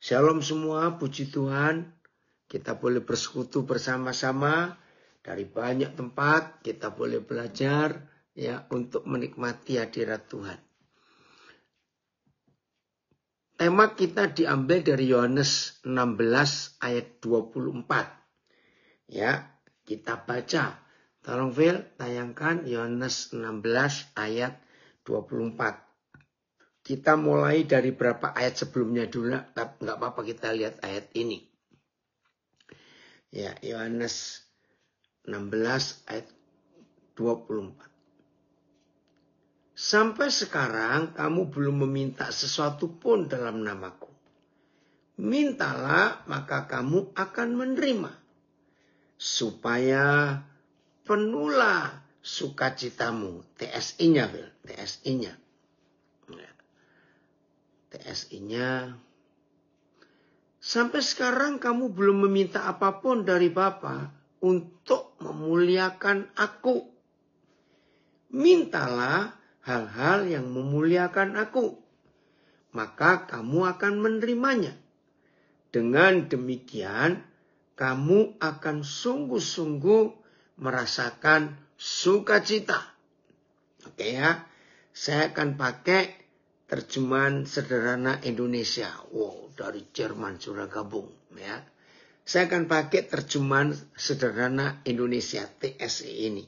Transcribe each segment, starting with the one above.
Shalom semua, puji Tuhan. Kita boleh bersekutu bersama-sama dari banyak tempat. Kita boleh belajar ya untuk menikmati hadirat Tuhan. Tema kita diambil dari Yohanes 16 ayat 24. Ya, kita baca. Tolong Phil, tayangkan Yohanes 16 ayat 24. Kita mulai dari berapa ayat sebelumnya dulu, tapi nggak apa-apa kita lihat ayat ini. Ya, Yohanes 16 ayat 24. Sampai sekarang kamu belum meminta sesuatu pun dalam namaku. Mintalah maka kamu akan menerima. Supaya penuhlah sukacitamu. TSI-nya, Phil. TSI-nya. TSI-nya. Sampai sekarang kamu belum meminta apapun dari Bapa untuk memuliakan aku. Mintalah hal-hal yang memuliakan aku. Maka kamu akan menerimanya. Dengan demikian kamu akan sungguh-sungguh merasakan sukacita. Oke ya. Saya akan pakai terjemahan sederhana Indonesia. Wow, dari Jerman sudah gabung ya. Saya akan pakai terjemahan sederhana Indonesia TSI ini.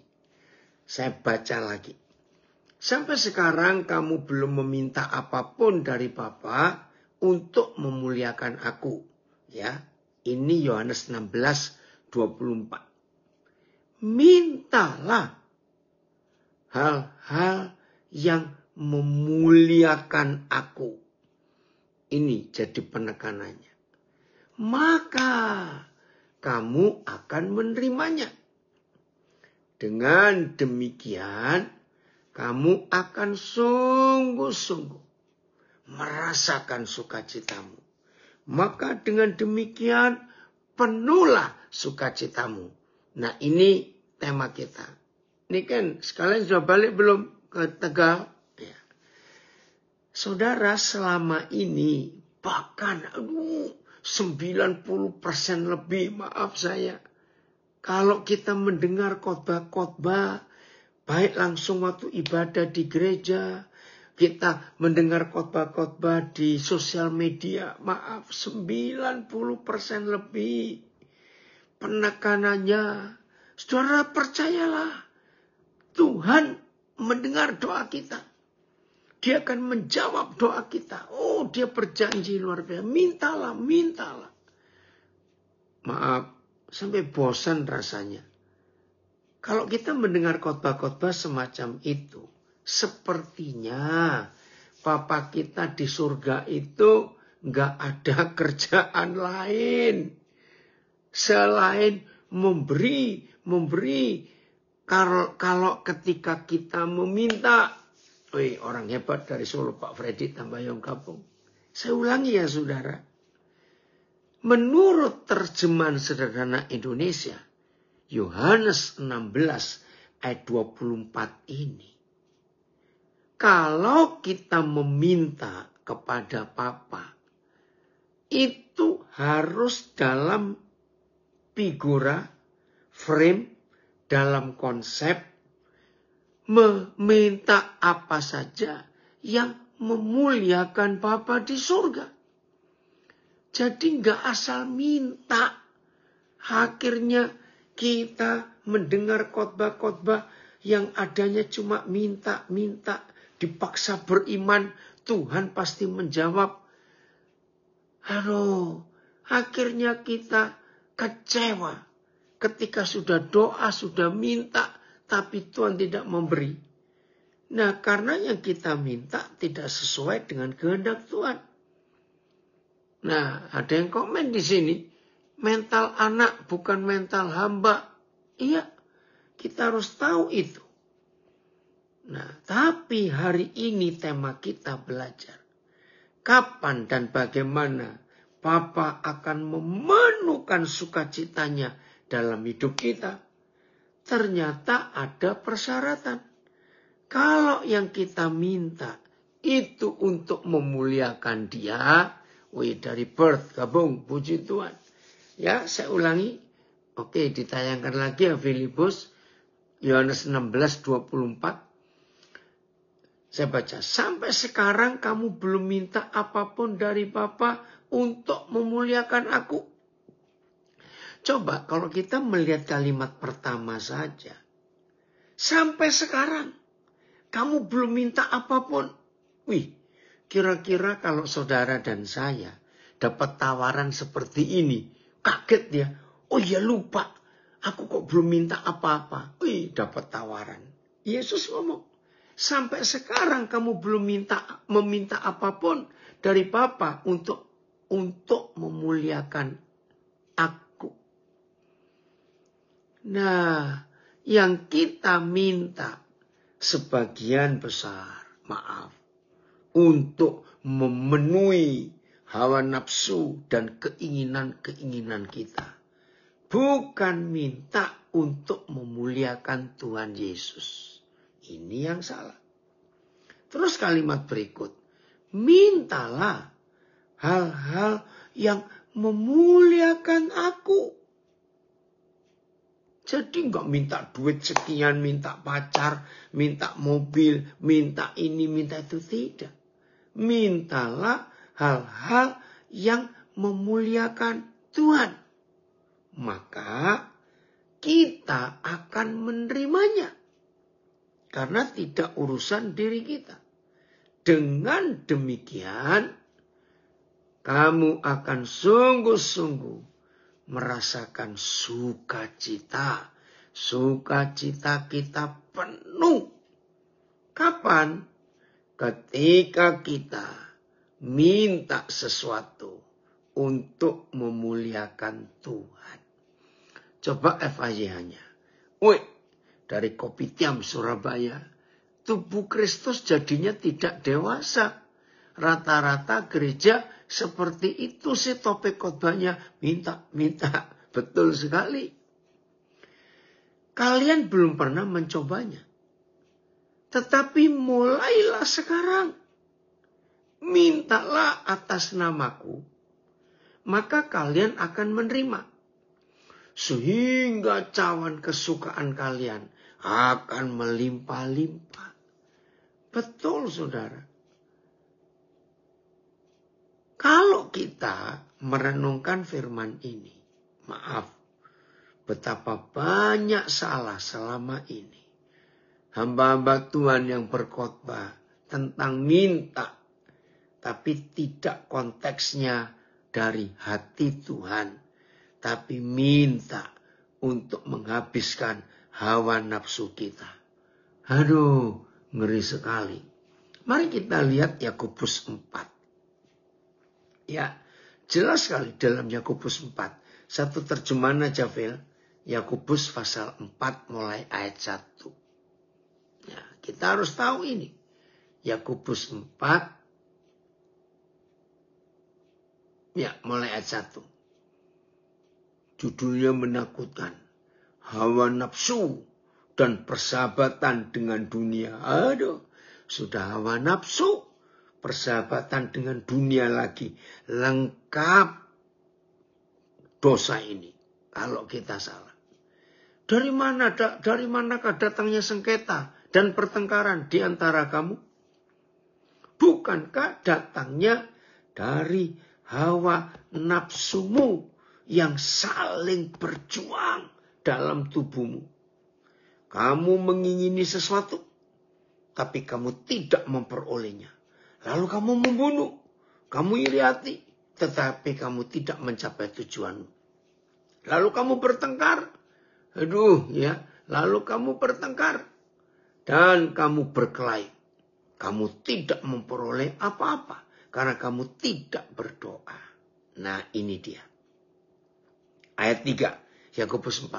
Saya baca lagi. Sampai sekarang kamu belum meminta apapun dari Bapa untuk memuliakan aku. Ya, ini Yohanes 16:24. Mintalah hal-hal yang memuliakan aku. Ini jadi penekanannya. Maka kamu akan menerimanya. Dengan demikian kamu akan sungguh-sungguh merasakan sukacitamu. Maka dengan demikian penuhlah sukacitamu. Nah, ini tema kita. Ini kan sekalian sudah balik belum ke Tegal? Ya. Saudara, selama ini bahkan 90% lebih, maaf saya. Kalau kita mendengar khotbah-khotbah, baik langsung waktu ibadah di gereja, kita mendengar khotbah-khotbah di sosial media, maaf 90% lebih penekanannya. Saudara percayalah, Tuhan mendengar doa kita. Dia akan menjawab doa kita. Oh, dia berjanji luar biasa. Mintalah, mintalah. Maaf, sampai bosan rasanya. Kalau kita mendengar khotbah-khotbah semacam itu, sepertinya Bapa kita di surga itu nggak ada kerjaan lain selain memberi. Kalau ketika kita meminta, orang hebat dari Solo, Pak Freddy Tambayong Kapung. Saya ulangi ya saudara. Menurut terjemahan sederhana Indonesia, Yohanes 16 ayat 24 ini. Kalau kita meminta kepada Bapa, itu harus dalam figura, frame, dalam konsep meminta apa saja yang memuliakan Bapa di surga. Jadi nggak asal minta. Akhirnya kita mendengar khotbah-khotbah yang adanya cuma minta, dipaksa beriman, Tuhan pasti menjawab. Akhirnya kita kecewa ketika sudah doa, sudah minta, tapi Tuhan tidak memberi. Nah, karena yang kita minta tidak sesuai dengan kehendak Tuhan. Nah, ada yang komen di sini, mental anak bukan mental hamba. Iya, kita harus tahu itu. Nah, tapi hari ini tema kita belajar. Kapan dan bagaimana Bapa akan memenuhkan sukacitanya dalam hidup kita? Ternyata ada persyaratan. Kalau yang kita minta itu untuk memuliakan Dia, Wih, dari birth, gabung, puji Tuhan. Ya, saya ulangi. Oke, ditayangkan lagi ya Filipus. Yohanes 16:24. Saya baca, sampai sekarang kamu belum minta apapun dari Bapa untuk memuliakan aku. Coba kalau kita melihat kalimat pertama saja. Sampai sekarang kamu belum minta apapun. Wih, kira-kira kalau saudara dan saya dapat tawaran seperti ini, kaget ya. Oh ya lupa, aku kok belum minta apa-apa. Wih, dapat tawaran. Yesus ngomong, sampai sekarang kamu belum meminta apapun dari Bapa untuk memuliakan aku. Nah, yang kita minta sebagian besar, maaf, untuk memenuhi hawa nafsu dan keinginan-keinginan kita. Bukan minta untuk memuliakan Tuhan Yesus. Ini yang salah. Terus kalimat berikut. Mintalah hal-hal yang memuliakan aku. Jadi enggak minta duit sekian, minta pacar, minta mobil, minta ini, minta itu. Tidak. Mintalah hal-hal yang memuliakan Tuhan. Maka kita akan menerimanya. Karena tidak urusan diri kita. Dengan demikian, kamu akan sungguh-sungguh merasakan sukacita. Sukacita kita penuh. Kapan? Ketika kita minta sesuatu untuk memuliakan Tuhan. Coba FYI-nya. Wih, dari Kopitiam Surabaya, tubuh Kristus jadinya tidak dewasa. Rata-rata gereja seperti itu sih topik khotbahnya. Minta. Betul sekali. Kalian belum pernah mencobanya. Tetapi mulailah sekarang. Mintalah atas namaku. Maka kalian akan menerima. Sehingga cawan kesukaan kalian akan melimpah-limpah. Betul saudara. Kalau kita merenungkan firman ini, maaf, betapa banyak salah selama ini. Hamba-hamba Tuhan yang berkhotbah tentang minta, tapi tidak konteksnya dari hati Tuhan, tapi minta untuk menghabiskan hawa nafsu kita. Aduh, ngeri sekali. Mari kita lihat Yakobus 4. Ya, jelas sekali dalam Yakobus 4. Satu terjemahan aja, Phil. Yakobus pasal 4 mulai ayat 1. Ya, kita harus tahu ini. Yakobus 4. Ya, mulai ayat 1. Judulnya menakutkan. Hawa nafsu dan persahabatan dengan dunia. Aduh, sudah hawa nafsu. Persahabatan dengan dunia lagi. Lengkap dosa ini. Kalau kita salah. Dari manakah datangnya sengketa dan pertengkaran di antara kamu? Bukankah datangnya dari hawa nafsumu yang saling berjuang dalam tubuhmu? Kamu mengingini sesuatu, tapi kamu tidak memperolehnya. Lalu kamu membunuh, kamu iri hati, tetapi kamu tidak mencapai tujuanmu. Lalu kamu bertengkar, lalu kamu bertengkar dan kamu berkelahi. Kamu tidak memperoleh apa-apa karena kamu tidak berdoa. Nah, ini dia. Ayat 3, Yakobus 4.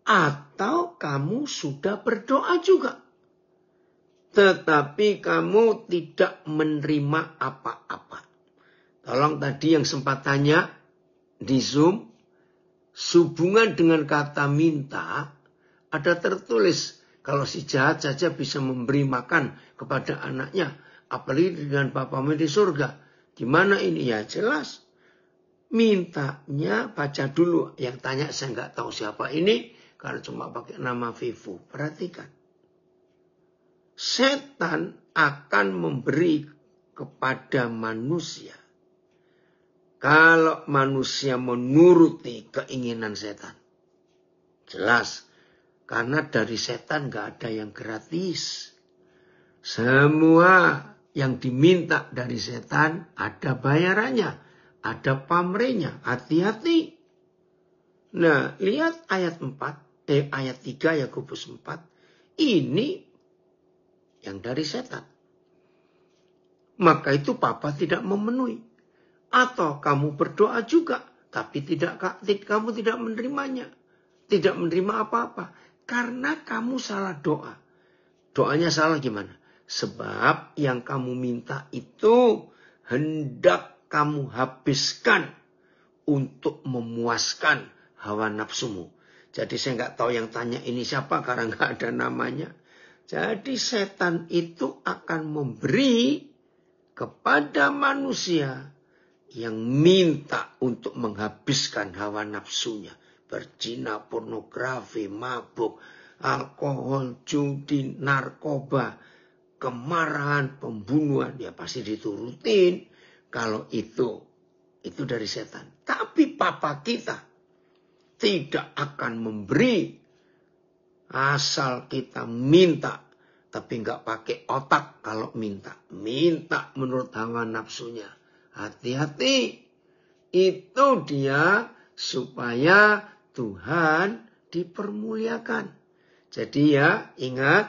Atau kamu sudah berdoa juga, tetapi kamu tidak menerima apa-apa. Tolong tadi yang sempat tanya di Zoom, sehubungan dengan kata minta, ada tertulis kalau si jahat saja bisa memberi makan kepada anaknya, apalagi dengan Bapamu di surga. Gimana ini? Ya jelas. Mintanya baca dulu. Yang tanya saya nggak tahu siapa ini. Karena cuma pakai nama Vivu. Perhatikan. Setan akan memberi kepada manusia. Kalau manusia menuruti keinginan setan. Jelas. Karena dari setan nggak ada yang gratis. Semua yang diminta dari setan ada bayarannya. Ada pamrihnya. Hati-hati. Nah, lihat ayat 3 Yakobus 4. Ini yang dari setan. Maka itu Papa tidak memenuhi. Atau kamu berdoa juga. Tapi kamu tidak menerimanya. Tidak menerima apa-apa. Karena kamu salah doa. Doanya salah gimana? Sebab yang kamu minta itu hendak kamu habiskan untuk memuaskan hawa nafsumu. Jadi saya nggak tahu yang tanya ini siapa karena nggak ada namanya. Jadi setan itu akan memberi kepada manusia yang minta untuk menghabiskan hawa nafsunya. Berzina, pornografi, mabuk, alkohol, judi, narkoba, kemarahan, pembunuhan. Ya pasti diturutin kalau itu dari setan. Tapi Papa kita tidak akan memberi asal kita minta. Tapi nggak pakai otak kalau minta. Minta menurut hawa nafsunya. Hati-hati. Itu dia supaya Tuhan dipermuliakan. Jadi ya ingat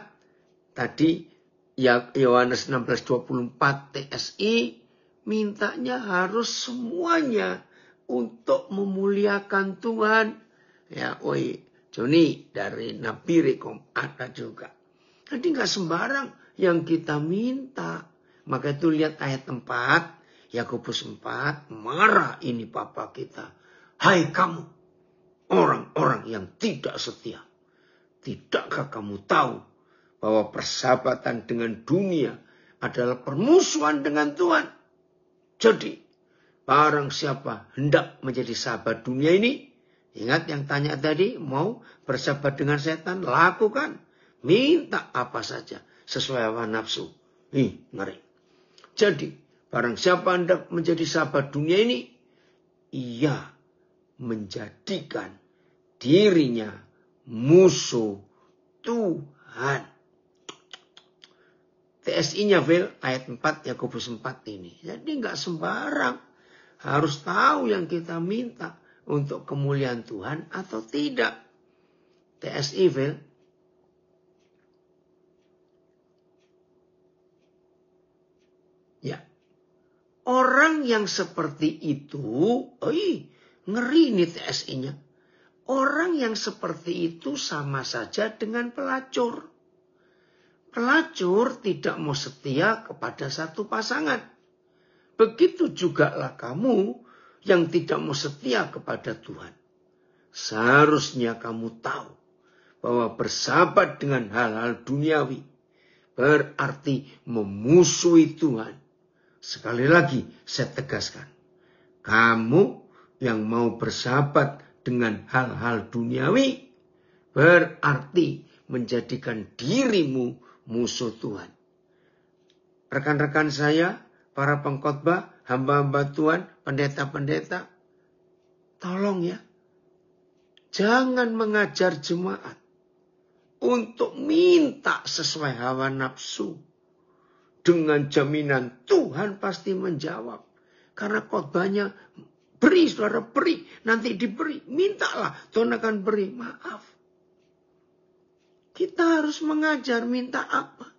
tadi ya Yohanes 16:24 TSI mintanya harus semuanya untuk memuliakan Tuhan. Ya, Joni dari Nabi Rekom ada juga. Jadi nggak sembarang yang kita minta. Maka itu lihat ayat 4, Yakobus 4, marah ini Papa kita. Hai kamu, orang-orang yang tidak setia. Tidakkah kamu tahu bahwa persahabatan dengan dunia adalah permusuhan dengan Tuhan? Jadi, barang siapa hendak menjadi sahabat dunia ini, ingat yang tanya tadi, mau bersahabat dengan setan, lakukan. Minta apa saja sesuai hawa nafsu. Ngeri. Jadi, barang siapa hendak menjadi sahabat dunia ini, ia menjadikan dirinya musuh Tuhan. TSI-nya ayat 4 Yakobus 4 ini. Jadi nggak sembarang. Harus tahu yang kita minta untuk kemuliaan Tuhan atau tidak. TSI ya. Orang yang seperti itu, ngeri nih TSI-nya. Orang yang seperti itu sama saja dengan pelacur. Pelacur tidak mau setia kepada satu pasangan. Begitu jugalah kamu yang tidak mau setia kepada Tuhan. Seharusnya kamu tahu bahwa bersahabat dengan hal-hal duniawi berarti memusuhi Tuhan. Sekali lagi saya tegaskan. Kamu yang mau bersahabat dengan hal-hal duniawi berarti menjadikan dirimu musuh Tuhan. Rekan-rekan saya, para pengkhotbah, hamba-hamba Tuhan, pendeta-pendeta, tolong ya, jangan mengajar jemaat untuk minta sesuai hawa nafsu dengan jaminan Tuhan pasti menjawab. Karena khotbahnya beri, saudara beri, nanti diberi. Mintalah, Tuhan akan beri. Maaf. Kita harus mengajar minta apa.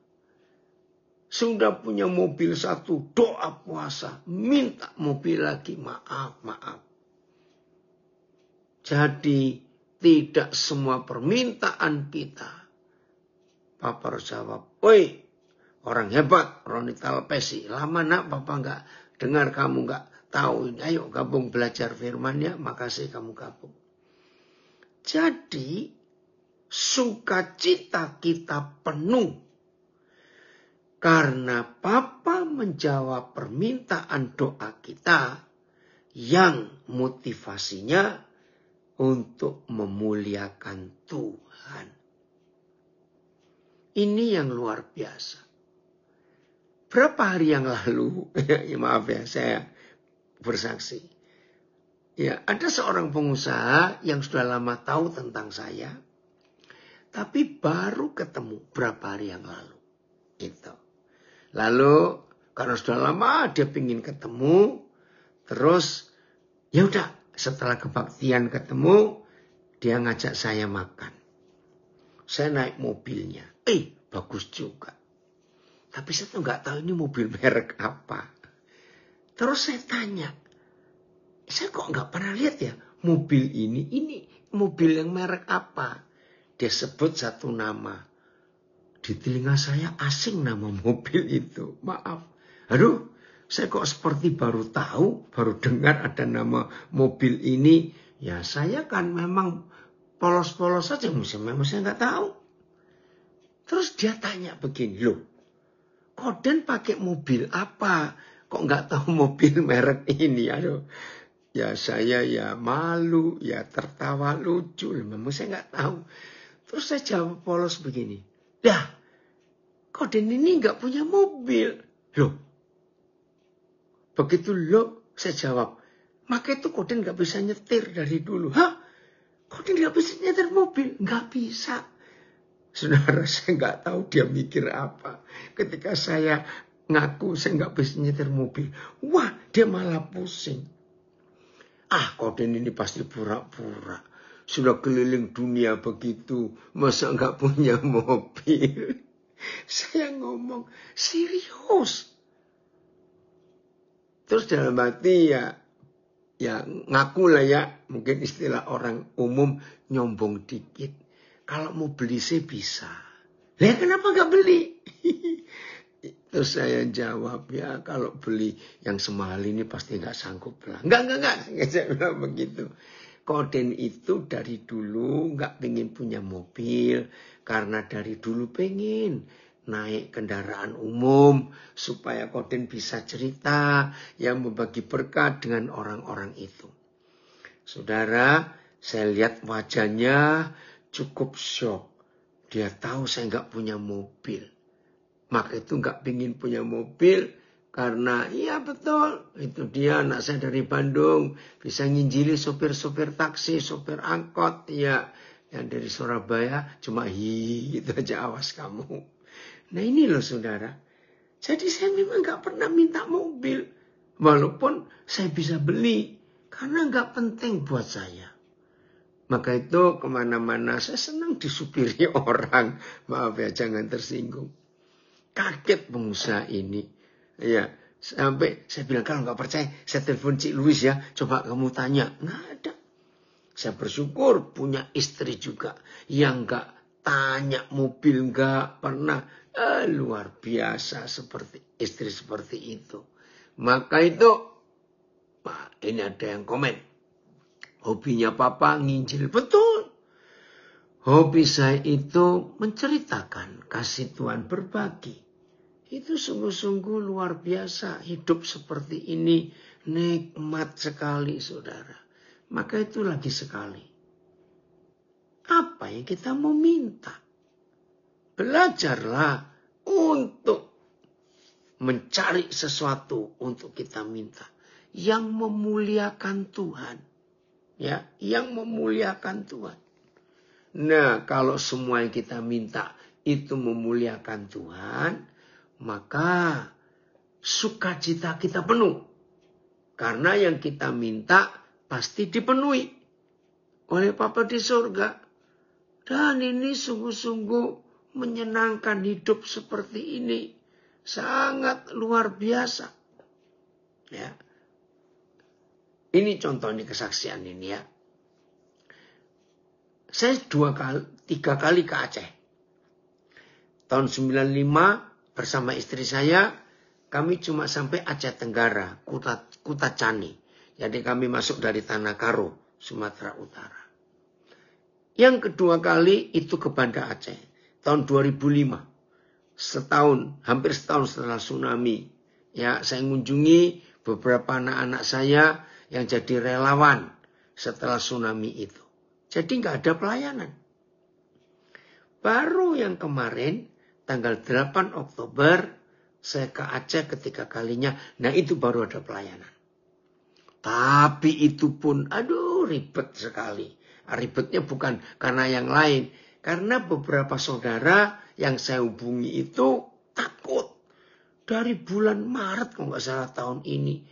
Sudah punya mobil satu, doa puasa. Minta mobil lagi, maaf. Jadi tidak semua permintaan kita. Papa harus jawab, orang hebat, Ronita Lepesi. Lama nak Papa nggak dengar kamu nggak tahu ini. Ayo gabung belajar firman-Nya. Makasih kamu gabung. Jadi sukacita kita penuh Karena Papa menjawab permintaan doa kita yang motivasinya untuk memuliakan Tuhan. Ini yang luar biasa. Berapa hari yang lalu, ya maaf ya saya bersaksi. Ya, ada seorang pengusaha yang sudah lama tahu tentang saya. Tapi baru ketemu berapa hari yang lalu. Itu. Lalu karena sudah lama dia ingin ketemu. Terus ya udah setelah kebaktian ketemu. Dia ngajak saya makan. Saya naik mobilnya. Bagus juga. Tapi saya tuh nggak tahu ini mobil merek apa. Terus saya tanya. Saya kok nggak pernah lihat ya mobil ini. Ini mobil yang merek apa? Dia sebut satu nama. Di telinga saya asing nama mobil itu. Maaf. Aduh, saya kok seperti baru tahu, baru dengar ada nama mobil ini. Ya saya kan memang polos-polos saja. Memang saya nggak tahu. Terus dia tanya begini, loh. Koden pakai mobil apa? Kok nggak tahu mobil merek ini? Aduh. Ya saya ya malu, ya tertawa lucu. Memang saya nggak tahu. Terus saya jawab polos begini. Dah. Koden ini nggak punya mobil. Loh. Begitu loh saya jawab. Maka itu Koden nggak bisa nyetir dari dulu. Hah? Koden nggak bisa nyetir mobil? Nggak bisa. Saudara, saya nggak tahu dia mikir apa. Ketika saya ngaku saya nggak bisa nyetir mobil. Wah, dia malah pusing. Koden ini pasti pura-pura. Sudah keliling dunia begitu. Masa nggak punya mobil? Saya ngomong serius. Terus dalam hati ya ngaku lah ya. Mungkin istilah orang umum nyombong dikit. Kalau mau beli saya bisa. Lah kenapa gak beli? Terus saya jawab ya kalau beli yang semahal ini pasti gak sanggup lah. Enggak. Saya bilang begitu. Koden itu dari dulu gak pengen punya mobil. Karena dari dulu pengen naik kendaraan umum. Supaya Koden bisa cerita. Yang membagi berkat dengan orang-orang itu. Saudara, saya lihat wajahnya cukup shock. Dia tahu saya gak punya mobil. Maka itu gak pengen punya mobil. Karena iya betul, itu dia anak saya dari Bandung. Bisa nginjili sopir-sopir taksi, sopir angkot. Ya, yang dari Surabaya cuma gitu aja, awas kamu. Nah ini loh saudara. Jadi saya memang gak pernah minta mobil. Walaupun saya bisa beli. Karena gak penting buat saya. Maka itu kemana-mana saya senang disupiri orang. Maaf ya, jangan tersinggung. Kaget pengusaha ini. Ya, sampai saya bilang kalau nggak percaya, saya telepon Cik Louis ya. Coba kamu tanya. Nggak ada. Saya bersyukur punya istri juga yang nggak tanya mobil, nggak pernah. Luar biasa seperti istri seperti itu. Maka itu, ini ada yang komen. Hobinya Papa nginjil. Betul. Hobi saya itu menceritakan kasih Tuhan, berbagi. Itu sungguh-sungguh luar biasa. Hidup seperti ini nikmat sekali saudara. Maka itu lagi sekali. Apa yang kita mau minta? Belajarlah untuk mencari sesuatu untuk kita minta. Yang memuliakan Tuhan. Ya, yang memuliakan Tuhan. Nah, kalau semua yang kita minta itu memuliakan Tuhan, maka sukacita kita penuh. Karena yang kita minta pasti dipenuhi oleh Bapa di surga. Dan ini sungguh-sungguh menyenangkan hidup seperti ini. Sangat luar biasa. Ya. Ini contoh ini kesaksian ini ya. Saya 3 kali ke Aceh. Tahun 95 bersama istri saya, kami cuma sampai Aceh Tenggara, Kuta Cani. Jadi kami masuk dari Tanah Karo, Sumatera Utara. Yang kedua kali itu ke Banda Aceh, tahun 2005. hampir setahun setelah tsunami. Ya, saya mengunjungi beberapa anak-anak saya yang jadi relawan setelah tsunami itu. Jadi nggak ada pelayanan. Baru yang kemarin, tanggal 8 Oktober, saya ke Aceh ketiga kalinya. Nah itu baru ada pelayanan. Tapi itu pun, ribet sekali. Ribetnya bukan karena yang lain. Karena beberapa saudara yang saya hubungi itu takut. Dari bulan Maret kalau nggak salah tahun ini.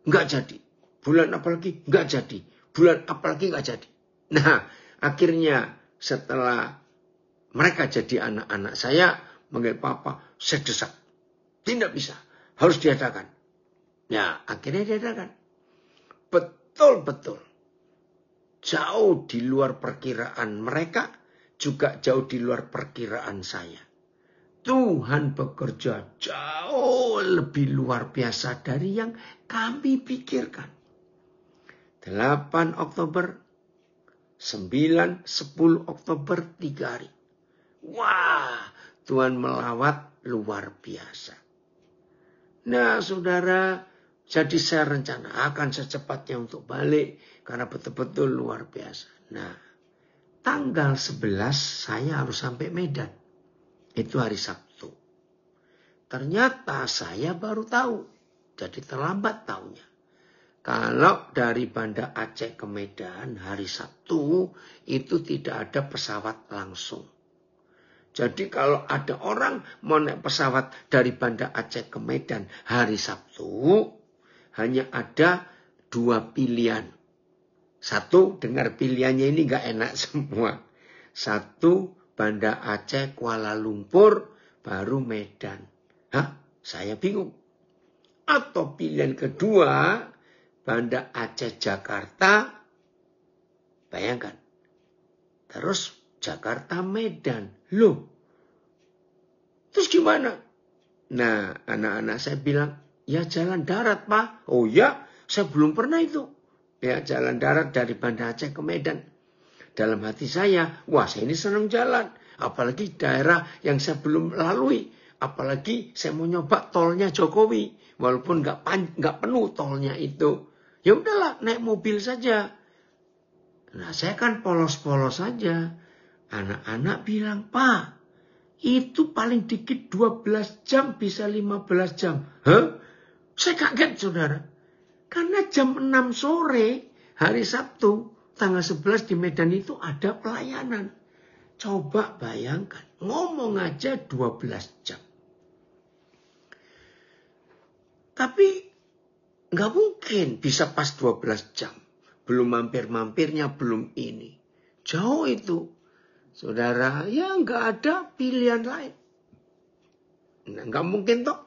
Nggak jadi. Bulan apalagi nggak jadi. Bulan apalagi nggak jadi. Nah akhirnya setelah mereka jadi anak-anak saya manggil papa, saya desak. Tidak bisa. Harus diadakan. Ya akhirnya diadakan. Betul-betul. Jauh di luar perkiraan mereka. Juga jauh di luar perkiraan saya. Tuhan bekerja jauh lebih luar biasa dari yang kami pikirkan. 8 Oktober, 9, 10 Oktober, 3 hari. Wah, Tuhan melawat luar biasa. Nah, saudara, jadi saya rencanakan secepatnya untuk balik karena betul-betul luar biasa. Nah, tanggal 11 saya harus sampai Medan. Itu hari Sabtu. Ternyata saya baru tahu. Jadi terlambat tahunya. Kalau dari Banda Aceh ke Medan hari Sabtu itu tidak ada pesawat langsung. Jadi kalau ada orang mau naik pesawat dari Banda Aceh ke Medan hari Sabtu, hanya ada 2 pilihan. Satu, dengar pilihannya ini gak enak semua. Satu, Banda Aceh Kuala Lumpur, baru Medan. Hah? Saya bingung. Atau pilihan kedua, Banda Aceh Jakarta, bayangkan. Terus Jakarta Medan. Loh, terus gimana? Nah, anak-anak saya bilang, ya jalan darat Pak. Oh ya, saya belum pernah itu. Ya jalan darat dari Banda Aceh ke Medan. Dalam hati saya, wah saya ini senang jalan. Apalagi daerah yang saya belum lalui. Apalagi saya mau nyoba tolnya Jokowi. Walaupun nggak penuh tolnya itu. Ya udahlah, naik mobil saja. Nah saya kan polos-polos saja. Anak-anak bilang, Pak, itu paling dikit 12 jam bisa 15 jam. Hah? Saya kaget saudara. Karena jam 6 sore hari Sabtu. Tanggal 11 di Medan itu ada pelayanan. Coba bayangkan. Ngomong aja 12 jam. Tapi nggak mungkin bisa pas 12 jam. Belum mampir-mampirnya, belum ini. Jauh itu. Saudara, ya nggak ada pilihan lain. Nah, nggak mungkin toh.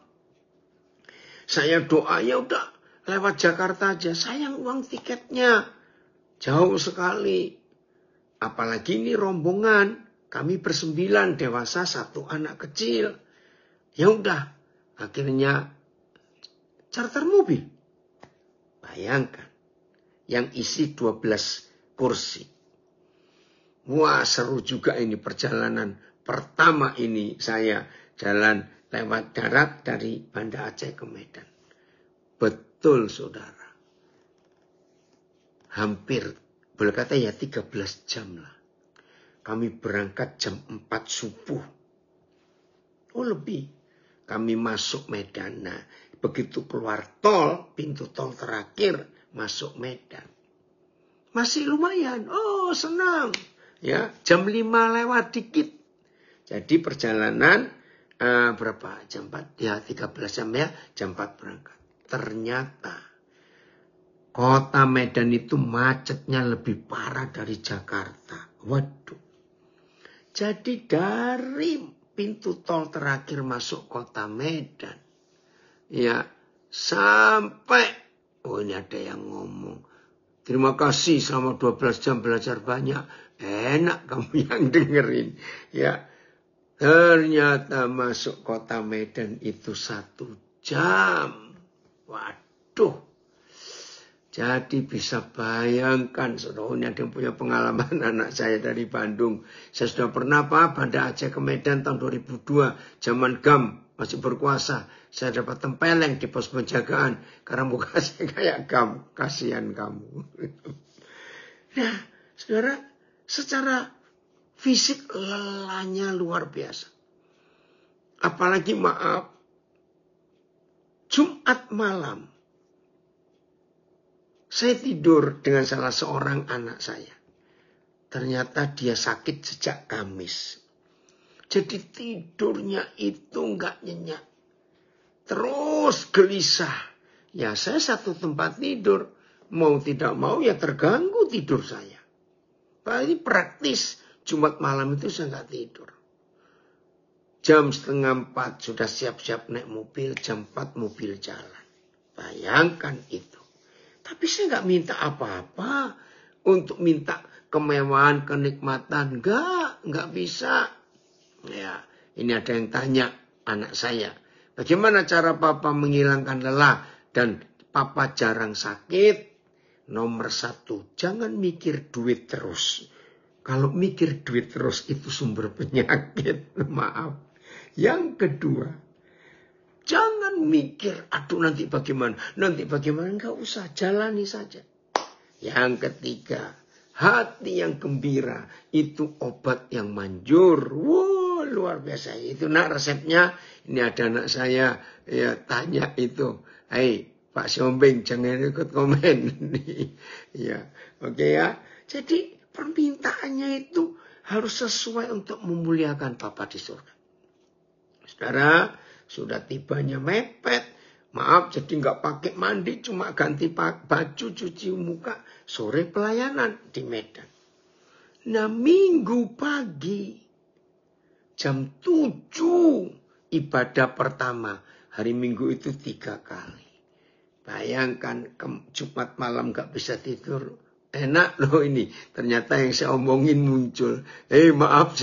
Saya doa ya udah lewat Jakarta aja. Sayang uang tiketnya. Jauh sekali. Apalagi ini rombongan. Kami ber9, dewasa 1 anak kecil. Ya udah. Akhirnya charter mobil. Bayangkan. Yang isi 12 kursi. Wah seru juga ini perjalanan. Pertama ini saya jalan lewat darat dari Banda Aceh ke Medan. Betul saudara. Hampir, boleh kata ya 13 jam lah. Kami berangkat jam 4 subuh. Oh lebih. Kami masuk Medan. Nah, begitu keluar tol, pintu tol terakhir, masuk Medan. Masih lumayan. Oh senang. Ya, jam 5 lewat dikit. Jadi perjalanan berapa? Jam 4? Ya 13 jam ya. Jam 4 berangkat. Ternyata kota Medan itu macetnya lebih parah dari Jakarta. Waduh. Jadi dari pintu tol terakhir masuk kota Medan. Ya, sampai. Oh ini ada yang ngomong. Terima kasih selama 12 jam belajar banyak. Enak kamu yang dengerin. Ya, ternyata masuk kota Medan itu 1 jam. Waduh. Jadi bisa bayangkan, saudara, ini ada yang punya pengalaman anak saya dari Bandung. Saya sudah pernah Banda Aceh ke Medan tahun 2002, zaman GAM masih berkuasa. Saya dapat tempeleng di pos penjagaan karena muka saya kayak GAM. Kasihan kamu. Nah, saudara, secara fisik lelahnya luar biasa. Apalagi maaf, Jumat malam saya tidur dengan salah seorang anak saya. Ternyata dia sakit sejak Kamis. Jadi tidurnya itu nggak nyenyak. Terus gelisah. Ya saya satu tempat tidur. Mau tidak mau ya terganggu tidur saya. Ini praktis. Jumat malam itu saya nggak tidur. Jam 3:30 sudah siap-siap naik mobil. Jam 4 mobil jalan. Bayangkan itu. Tapi saya nggak minta apa-apa untuk minta kemewahan, kenikmatan. Nggak bisa. Ya, ini ada yang tanya anak saya. Bagaimana cara papa menghilangkan lelah dan papa jarang sakit? Nomor 1, jangan mikir duit terus. Kalau mikir duit terus itu sumber penyakit. Maaf. Yang kedua, jangan mikir, aduh nanti bagaimana. Nanti bagaimana, enggak usah, jalani saja. Yang ketiga, hati yang gembira itu obat yang manjur. Wow, luar biasa. Itu nak resepnya. Ini ada anak saya ya tanya itu. Hei Pak Siombing, jangan ikut komen. Ya, oke ya. Jadi permintaannya itu harus sesuai untuk memuliakan Bapa di surga. Saudara, sudah tibanya mepet. Maaf, jadi nggak pakai mandi, cuma ganti baju, cuci muka. Sore pelayanan di Medan. Nah, minggu pagi, jam 7, ibadah pertama. Hari Minggu itu 3 kali. Bayangkan, Jumat malam nggak bisa tidur. Enak loh ini. Ternyata yang saya omongin muncul. Maaf,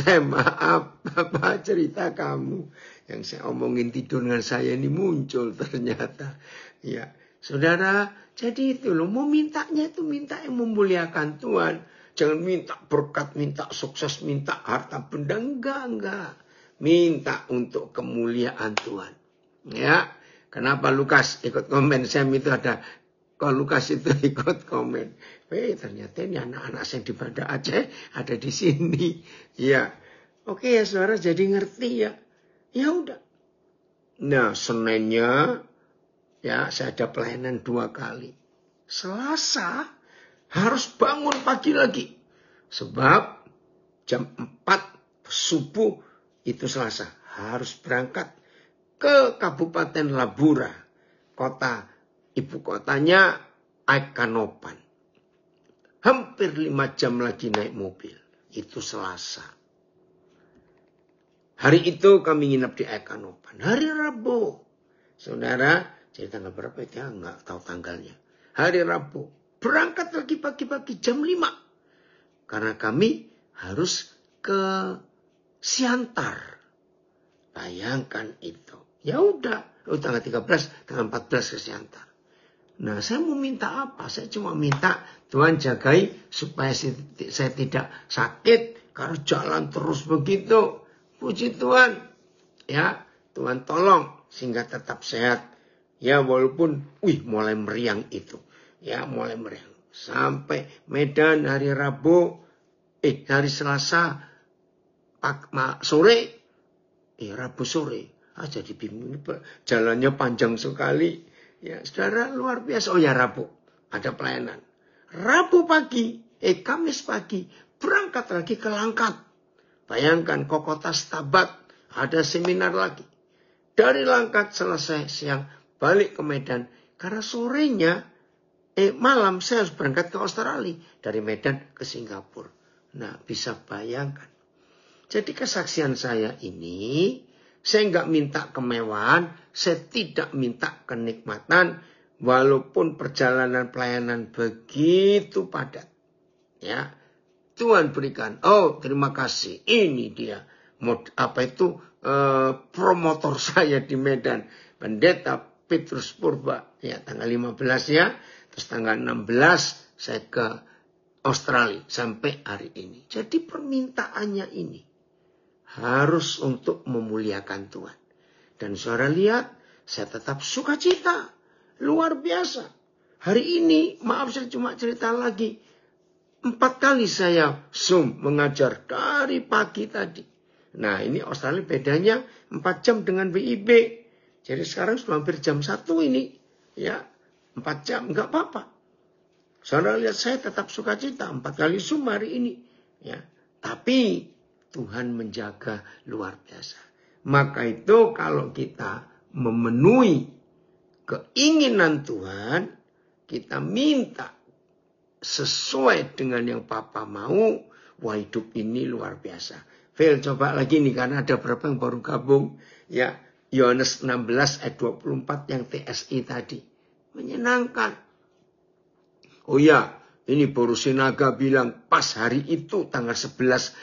apa cerita kamu. Yang saya omongin tidur dengan saya ini muncul ternyata. Ya, saudara, jadi itu loh. Mau mintanya itu minta yang memuliakan Tuhan. Jangan minta berkat, minta sukses, minta harta benda. Enggak. Minta untuk kemuliaan Tuhan. Ya, kenapa Lukas ikut komen? Sam itu ada. Kalau Lukas itu ikut komen. Ternyata ini anak-anak saya di Banda Aceh ada di sini. Ya, oke ya saudara, jadi ngerti ya. Ya udah. Nah, Seninnya ya saya ada pelayanan 2 kali. Selasa harus bangun pagi lagi. Sebab jam 4 subuh itu Selasa harus berangkat ke Kabupaten Labura. Ibu kotanya Aikanopan. Hampir 5 jam lagi naik mobil. Itu Selasa. Hari itu kami nginep di Aikanopan. Hari Rabu. Saudara, jadi tanggal berapa itu ya? Enggak tahu tanggalnya. Hari Rabu. Berangkat lagi pagi-pagi jam 5. Karena kami harus ke Siantar. Bayangkan itu. Ya udah. Tanggal 13, tanggal 14 ke Siantar. Nah, saya mau minta apa? Saya cuma minta Tuhan jagai supaya saya tidak sakit. Karena jalan terus begitu. Puji Tuhan. Ya, Tuhan tolong sehingga tetap sehat. Ya, walaupun mulai meriang itu. Ya, mulai meriang. Sampai Medan hari Rabu. Hari Selasa sore. Rabu sore. Jadi bingung. Jalannya panjang sekali. Ya, saudara, luar biasa. Oh ya, Rabu. Ada pelayanan. Rabu pagi. Kamis pagi. Berangkat lagi ke Langkat. Bayangkan ke kota Stabat. Ada seminar lagi. Dari Langkat selesai siang. Balik ke Medan. Karena sorenya. Malam saya harus berangkat ke Australia. Dari Medan ke Singapura. Nah, bisa bayangkan. Jadi kesaksian saya ini. Saya nggak minta kemewahan. Saya tidak minta kenikmatan. Walaupun perjalanan pelayanan begitu padat. Ya. Tuhan berikan. Oh, terima kasih. Ini dia. Promotor saya di Medan. Pendeta Petrus Purba. Ya, tanggal 15 ya. Terus tanggal 16 saya ke Australia sampai hari ini. Jadi permintaannya ini harus untuk memuliakan Tuhan. Dan saudara lihat, saya tetap sukacita. Luar biasa. Hari ini, maaf saya cuma cerita lagi. 4 kali saya Zoom mengajar dari pagi tadi. Nah ini Australia bedanya 4 jam dengan WIB. Jadi sekarang sudah hampir jam 1 ini. Ya, 4 jam, enggak apa-apa. Saudara lihat saya tetap sukacita 4 kali Zoom hari ini. Ya, tapi Tuhan menjaga luar biasa. Maka itu kalau kita memenuhi keinginan Tuhan, kita minta sesuai dengan yang Papa mau, wah hidup ini luar biasa. Phil, coba lagi nih karena ada beberapa yang baru gabung. Ya, Yohanes 16 ayat 24 yang TSI tadi. Menyenangkan. Oh ya, ini Boru Sinaga bilang pas hari itu tanggal 11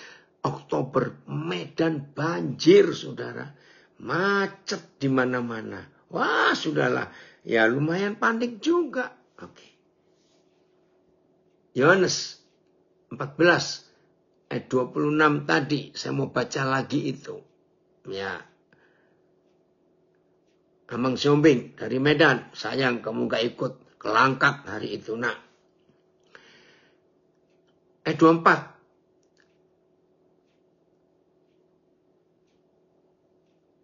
Oktober Medan banjir saudara. Macet di mana-mana. Wah sudahlah. Ya lumayan panik juga. Oke. Yohanes 14 ayat 26 tadi. Saya mau baca lagi itu. Ya. Amang Siombing dari Medan. Sayang kamu gak ikut ke Langkat hari itu nak. Ayat 24.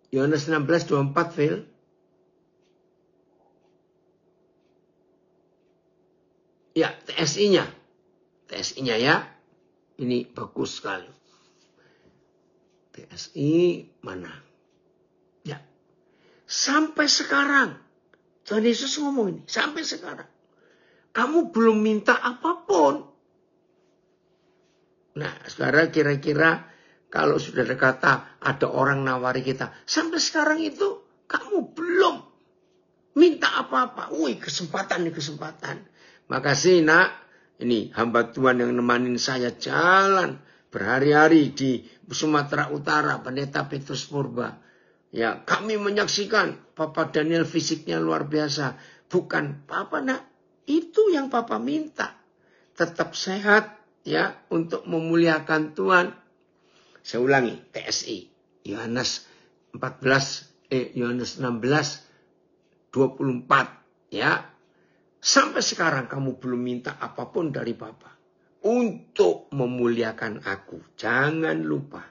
Yohanes 16, 24, Phil. Ya, TSI-nya. TSI-nya ya. Ini bagus sekali. TSI mana? Ya. Sampai sekarang. Tuhan Yesus ngomong ini. Sampai sekarang. Kamu belum minta apapun. Nah, saudara kira-kira kalau sudah kata ada orang nawari kita. Sampai sekarang itu kamu belum minta apa-apa. Wih kesempatan nih kesempatan. Makasih nak. Ini hamba Tuhan yang nemanin saya jalan berhari-hari di Sumatera Utara. Pendeta Petrus Purba. Ya kami menyaksikan Papa Daniel fisiknya luar biasa. Bukan Papa nak. Itu yang Papa minta. Tetap sehat ya untuk memuliakan Tuhan. Saya ulangi, TSI, Yohanes 16, 24, ya. Sampai sekarang kamu belum minta apapun dari Bapa. Untuk memuliakan aku. Jangan lupa.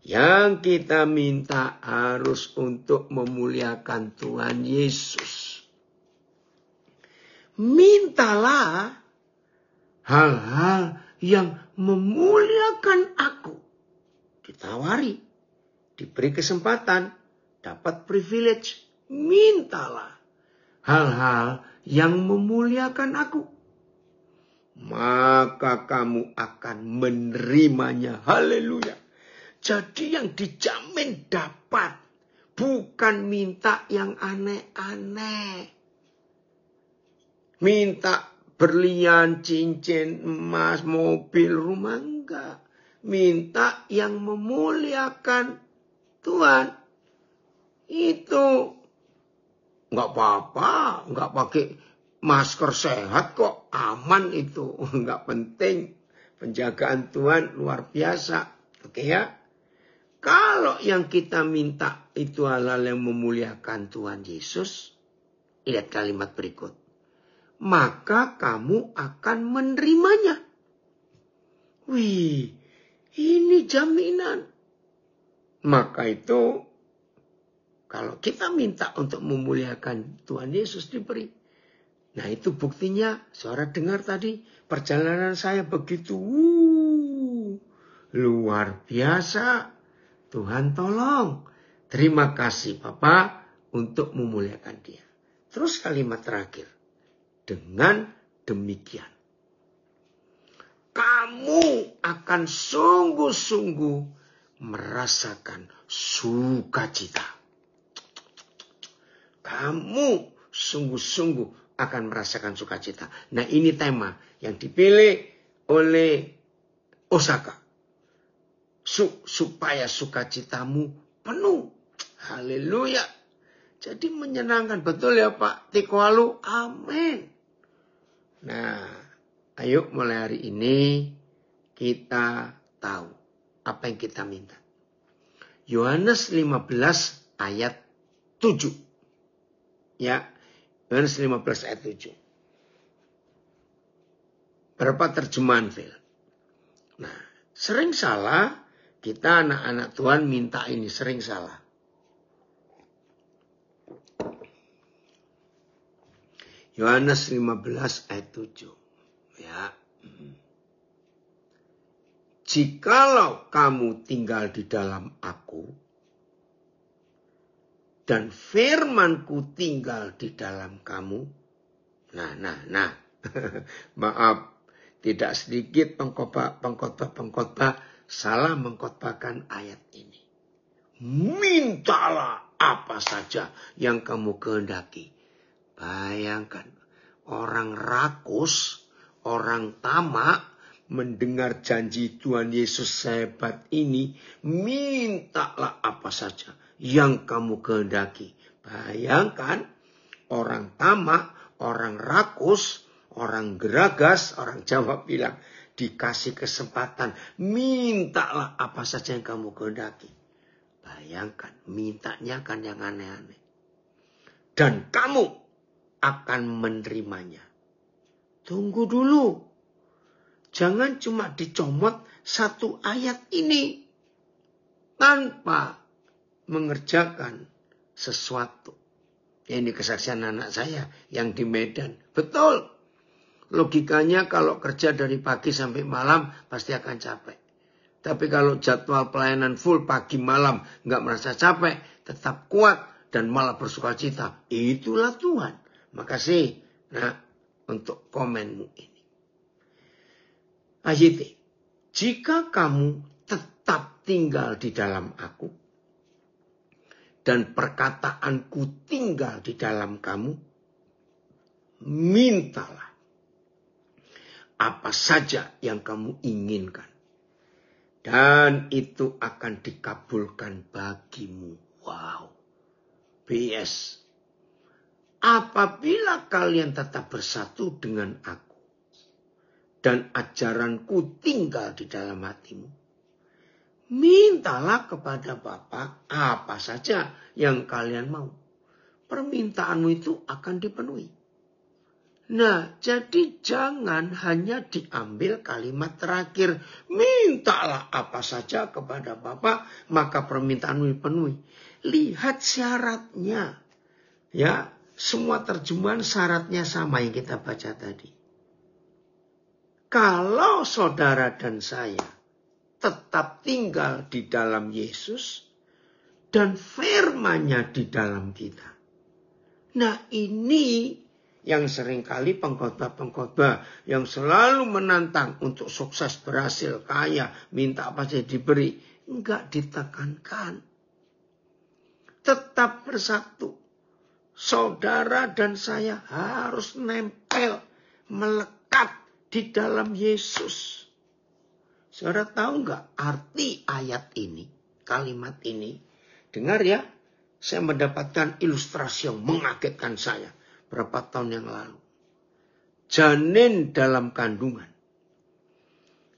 Yang kita minta harus untuk memuliakan Tuhan Yesus. Mintalah hal-hal yang memuliakan aku. Ditawari, diberi kesempatan, dapat privilege, mintalah hal-hal yang memuliakan aku. Maka kamu akan menerimanya. Haleluya. Jadi yang dijamin dapat. Bukan minta yang aneh-aneh. Minta berlian, cincin, emas, mobil, rumah, enggak. Minta yang memuliakan Tuhan. Itu enggak apa-apa, enggak pakai masker sehat kok, aman itu, enggak penting. Penjagaan Tuhan luar biasa. Oke ya. Kalau yang kita minta itu hal-hal yang memuliakan Tuhan Yesus, lihat kalimat berikut. Maka kamu akan menerimanya. Wih, ini jaminan. Maka itu, kalau kita minta untuk memuliakan Tuhan Yesus diberi. Nah itu buktinya, saudara dengar tadi, perjalanan saya begitu luar biasa. Tuhan tolong. Terima kasih Bapak untuk memuliakan dia. Terus kalimat terakhir. Dengan demikian. Kamu akan sungguh-sungguh merasakan sukacita. Kamu sungguh-sungguh akan merasakan sukacita. Nah ini tema yang dipilih oleh Osaka. Supaya sukacitamu penuh. Haleluya. Jadi menyenangkan. Betul ya Pak Tikoalu? Amin. Nah, ayo mulai hari ini kita tahu apa yang kita minta. Yohanes 15 ayat 7. Ya, Yohanes 15 ayat 7. Berapa terjemahan Phil? Nah, sering salah kita anak-anak Tuhan minta ini, sering salah. Yohanes 15 ayat 7. Ya. Jikalau kamu tinggal di dalam aku dan firman-Ku tinggal di dalam kamu. Nah. Maaf, tidak sedikit pengkhotbah salah mengkhotbahkan ayat ini. Mintalah apa saja yang kamu kehendaki. Bayangkan, orang rakus, orang tamak, mendengar janji Tuhan Yesus sehebat ini, mintalah apa saja yang kamu kehendaki. Bayangkan, orang tamak, orang rakus, orang geragas, orang Jawa bilang, dikasih kesempatan, mintalah apa saja yang kamu kehendaki. Bayangkan, mintanya kan yang aneh-aneh. Dan kamu akan menerimanya. Tunggu dulu. Jangan cuma dicomot satu ayat ini tanpa mengerjakan sesuatu. Ini kesaksian anak saya yang di Medan. Betul. Logikanya kalau kerja dari pagi sampai malam pasti akan capek. Tapi kalau jadwal pelayanan full pagi malam nggak merasa capek, tetap kuat dan malah bersukacita. Itulah Tuhan. Makasih untuk komenmu ini. Ayat, jika kamu tetap tinggal di dalam aku dan perkataanku tinggal di dalam kamu, mintalah apa saja yang kamu inginkan. Dan itu akan dikabulkan bagimu. Wow. BS. Apabila kalian tetap bersatu dengan aku dan ajaranku tinggal di dalam hatimu, mintalah kepada Bapa apa saja yang kalian mau. Permintaanmu itu akan dipenuhi. Nah, jadi jangan hanya diambil kalimat terakhir. Mintalah apa saja kepada Bapa, maka permintaanmu dipenuhi. Lihat syaratnya. Ya. Semua terjemahan syaratnya sama yang kita baca tadi. Kalau saudara dan saya tetap tinggal di dalam Yesus dan firman-Nya di dalam kita. Nah, ini yang seringkali pengkhotbah yang selalu menantang untuk sukses, berhasil, kaya, minta apa saja diberi. Enggak ditekankan. Tetap bersatu. Saudara dan saya harus nempel, melekat di dalam Yesus. Saudara tahu nggak arti ayat ini, kalimat ini? Dengar ya, saya mendapatkan ilustrasi yang mengagetkan saya berapa tahun yang lalu. Janin dalam kandungan,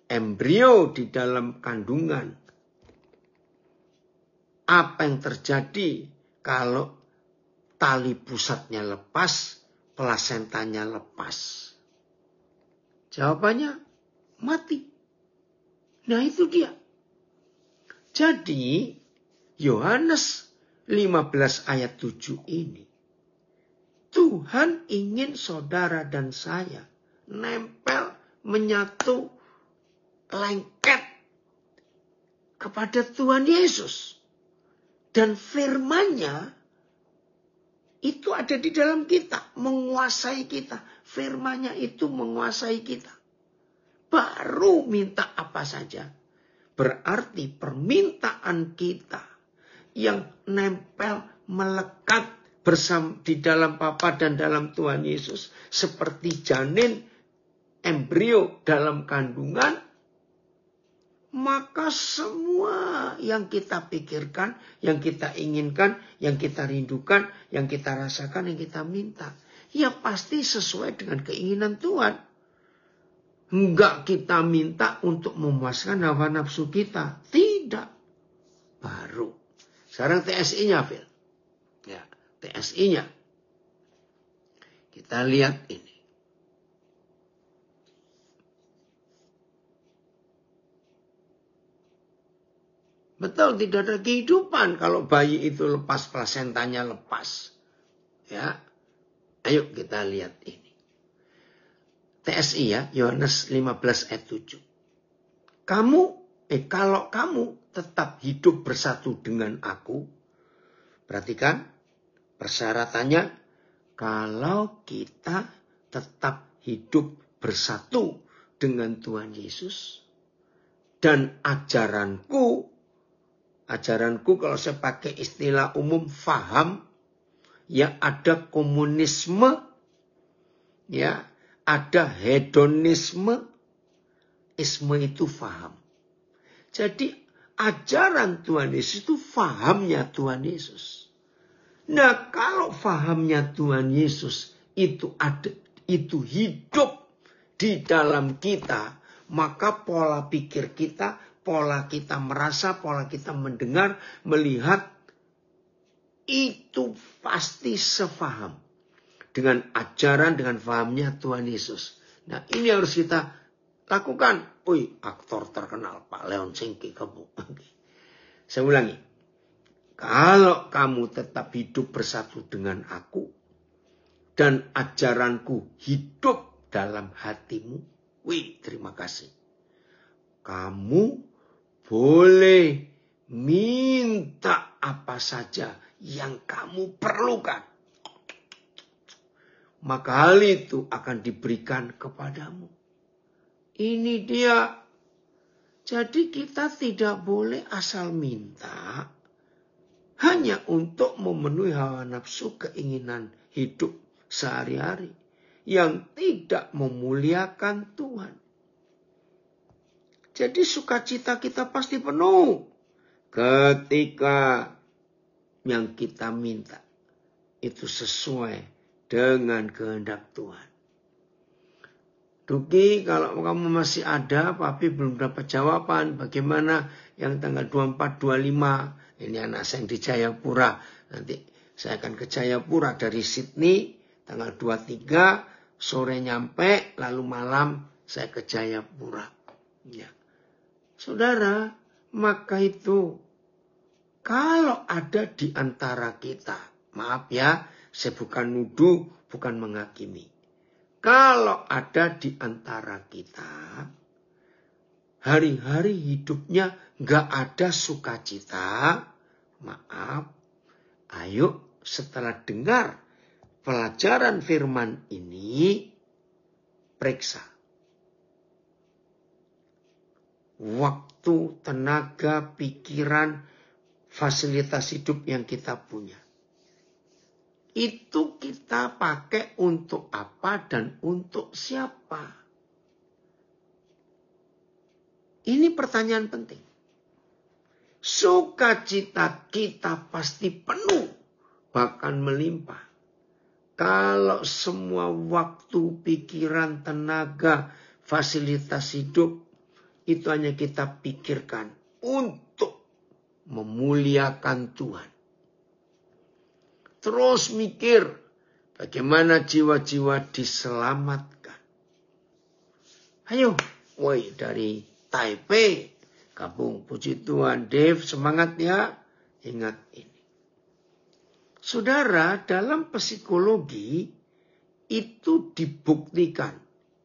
embrio di dalam kandungan. Apa yang terjadi kalau tali pusatnya lepas, plasentanya lepas? Jawabannya mati. Nah itu dia. Jadi Yohanes 15 ayat 7 ini. Tuhan ingin saudara dan saya nempel, menyatu, lengket kepada Tuhan Yesus. Dan firman-Nya itu ada di dalam kita, menguasai kita. Firman-Nya itu menguasai kita. Baru minta apa saja. Berarti permintaan kita yang nempel, melekat bersama di dalam Bapa dan dalam Tuhan Yesus. Seperti janin, embrio dalam kandungan. Maka semua yang kita pikirkan, yang kita inginkan, yang kita rindukan, yang kita rasakan, yang kita minta, ya pasti sesuai dengan keinginan Tuhan. Enggak kita minta untuk memuaskan hawa nafsu kita. Tidak. Baru. Sekarang TSI-nya, Phil. Ya, TSI-nya. Kita lihat ini. Betul, tidak ada kehidupan kalau bayi itu lepas, plasentanya lepas. Ya. Ayo kita lihat ini. TSI ya, Yohanes 15 ayat 7. Kalau kamu tetap hidup bersatu dengan aku, perhatikan persyaratannya, kalau kita tetap hidup bersatu dengan Tuhan Yesus, dan ajaranku kalau saya pakai istilah umum faham, ya ada komunisme, ya ada hedonisme, isme itu faham. Jadi ajaran Tuhan Yesus itu fahamnya Tuhan Yesus. Nah, kalau fahamnya Tuhan Yesus itu hidup di dalam kita, maka pola pikir kita, pola kita merasa, pola kita mendengar, melihat, itu pasti sefaham dengan ajaran, dengan fahamnya Tuhan Yesus. Nah, ini harus kita lakukan. Aktor terkenal Pak Leon Sengke kamu. Saya ulangi. Kalau kamu tetap hidup bersatu dengan aku, dan ajaranku hidup dalam hatimu, terima kasih. Kamu boleh minta apa saja yang kamu perlukan. Maka hal itu akan diberikan kepadamu. Ini dia. Jadi kita tidak boleh asal minta hanya untuk memenuhi hawa nafsu keinginan hidup sehari-hari yang tidak memuliakan Tuhan. Jadi sukacita kita pasti penuh ketika yang kita minta itu sesuai dengan kehendak Tuhan. Duki, kalau kamu masih ada, Papi belum dapat jawaban. Bagaimana yang tanggal 24-25? Ini anak saya yang di Jayapura. Nanti saya akan ke Jayapura dari Sydney. Tanggal 23, sore nyampe, lalu malam saya ke Jayapura. Ya. Saudara, maka itu kalau ada di antara kita, maaf ya, saya bukan nuduh, bukan menghakimi. Kalau ada di antara kita, hari-hari hidupnya gak ada sukacita, maaf, ayo setelah dengar pelajaran firman ini, periksa. Waktu, tenaga, pikiran, fasilitas hidup yang kita punya. Itu kita pakai untuk apa dan untuk siapa? Ini pertanyaan penting. Sukacita kita pasti penuh, bahkan melimpah. Kalau semua waktu, pikiran, tenaga, fasilitas hidup, itu hanya kita pikirkan untuk memuliakan Tuhan. Terus mikir bagaimana jiwa-jiwa diselamatkan. Ayo, dari Taipei, gabung, puji Tuhan, Dave, semangat ya. Ingat ini. Saudara, dalam psikologi itu dibuktikan.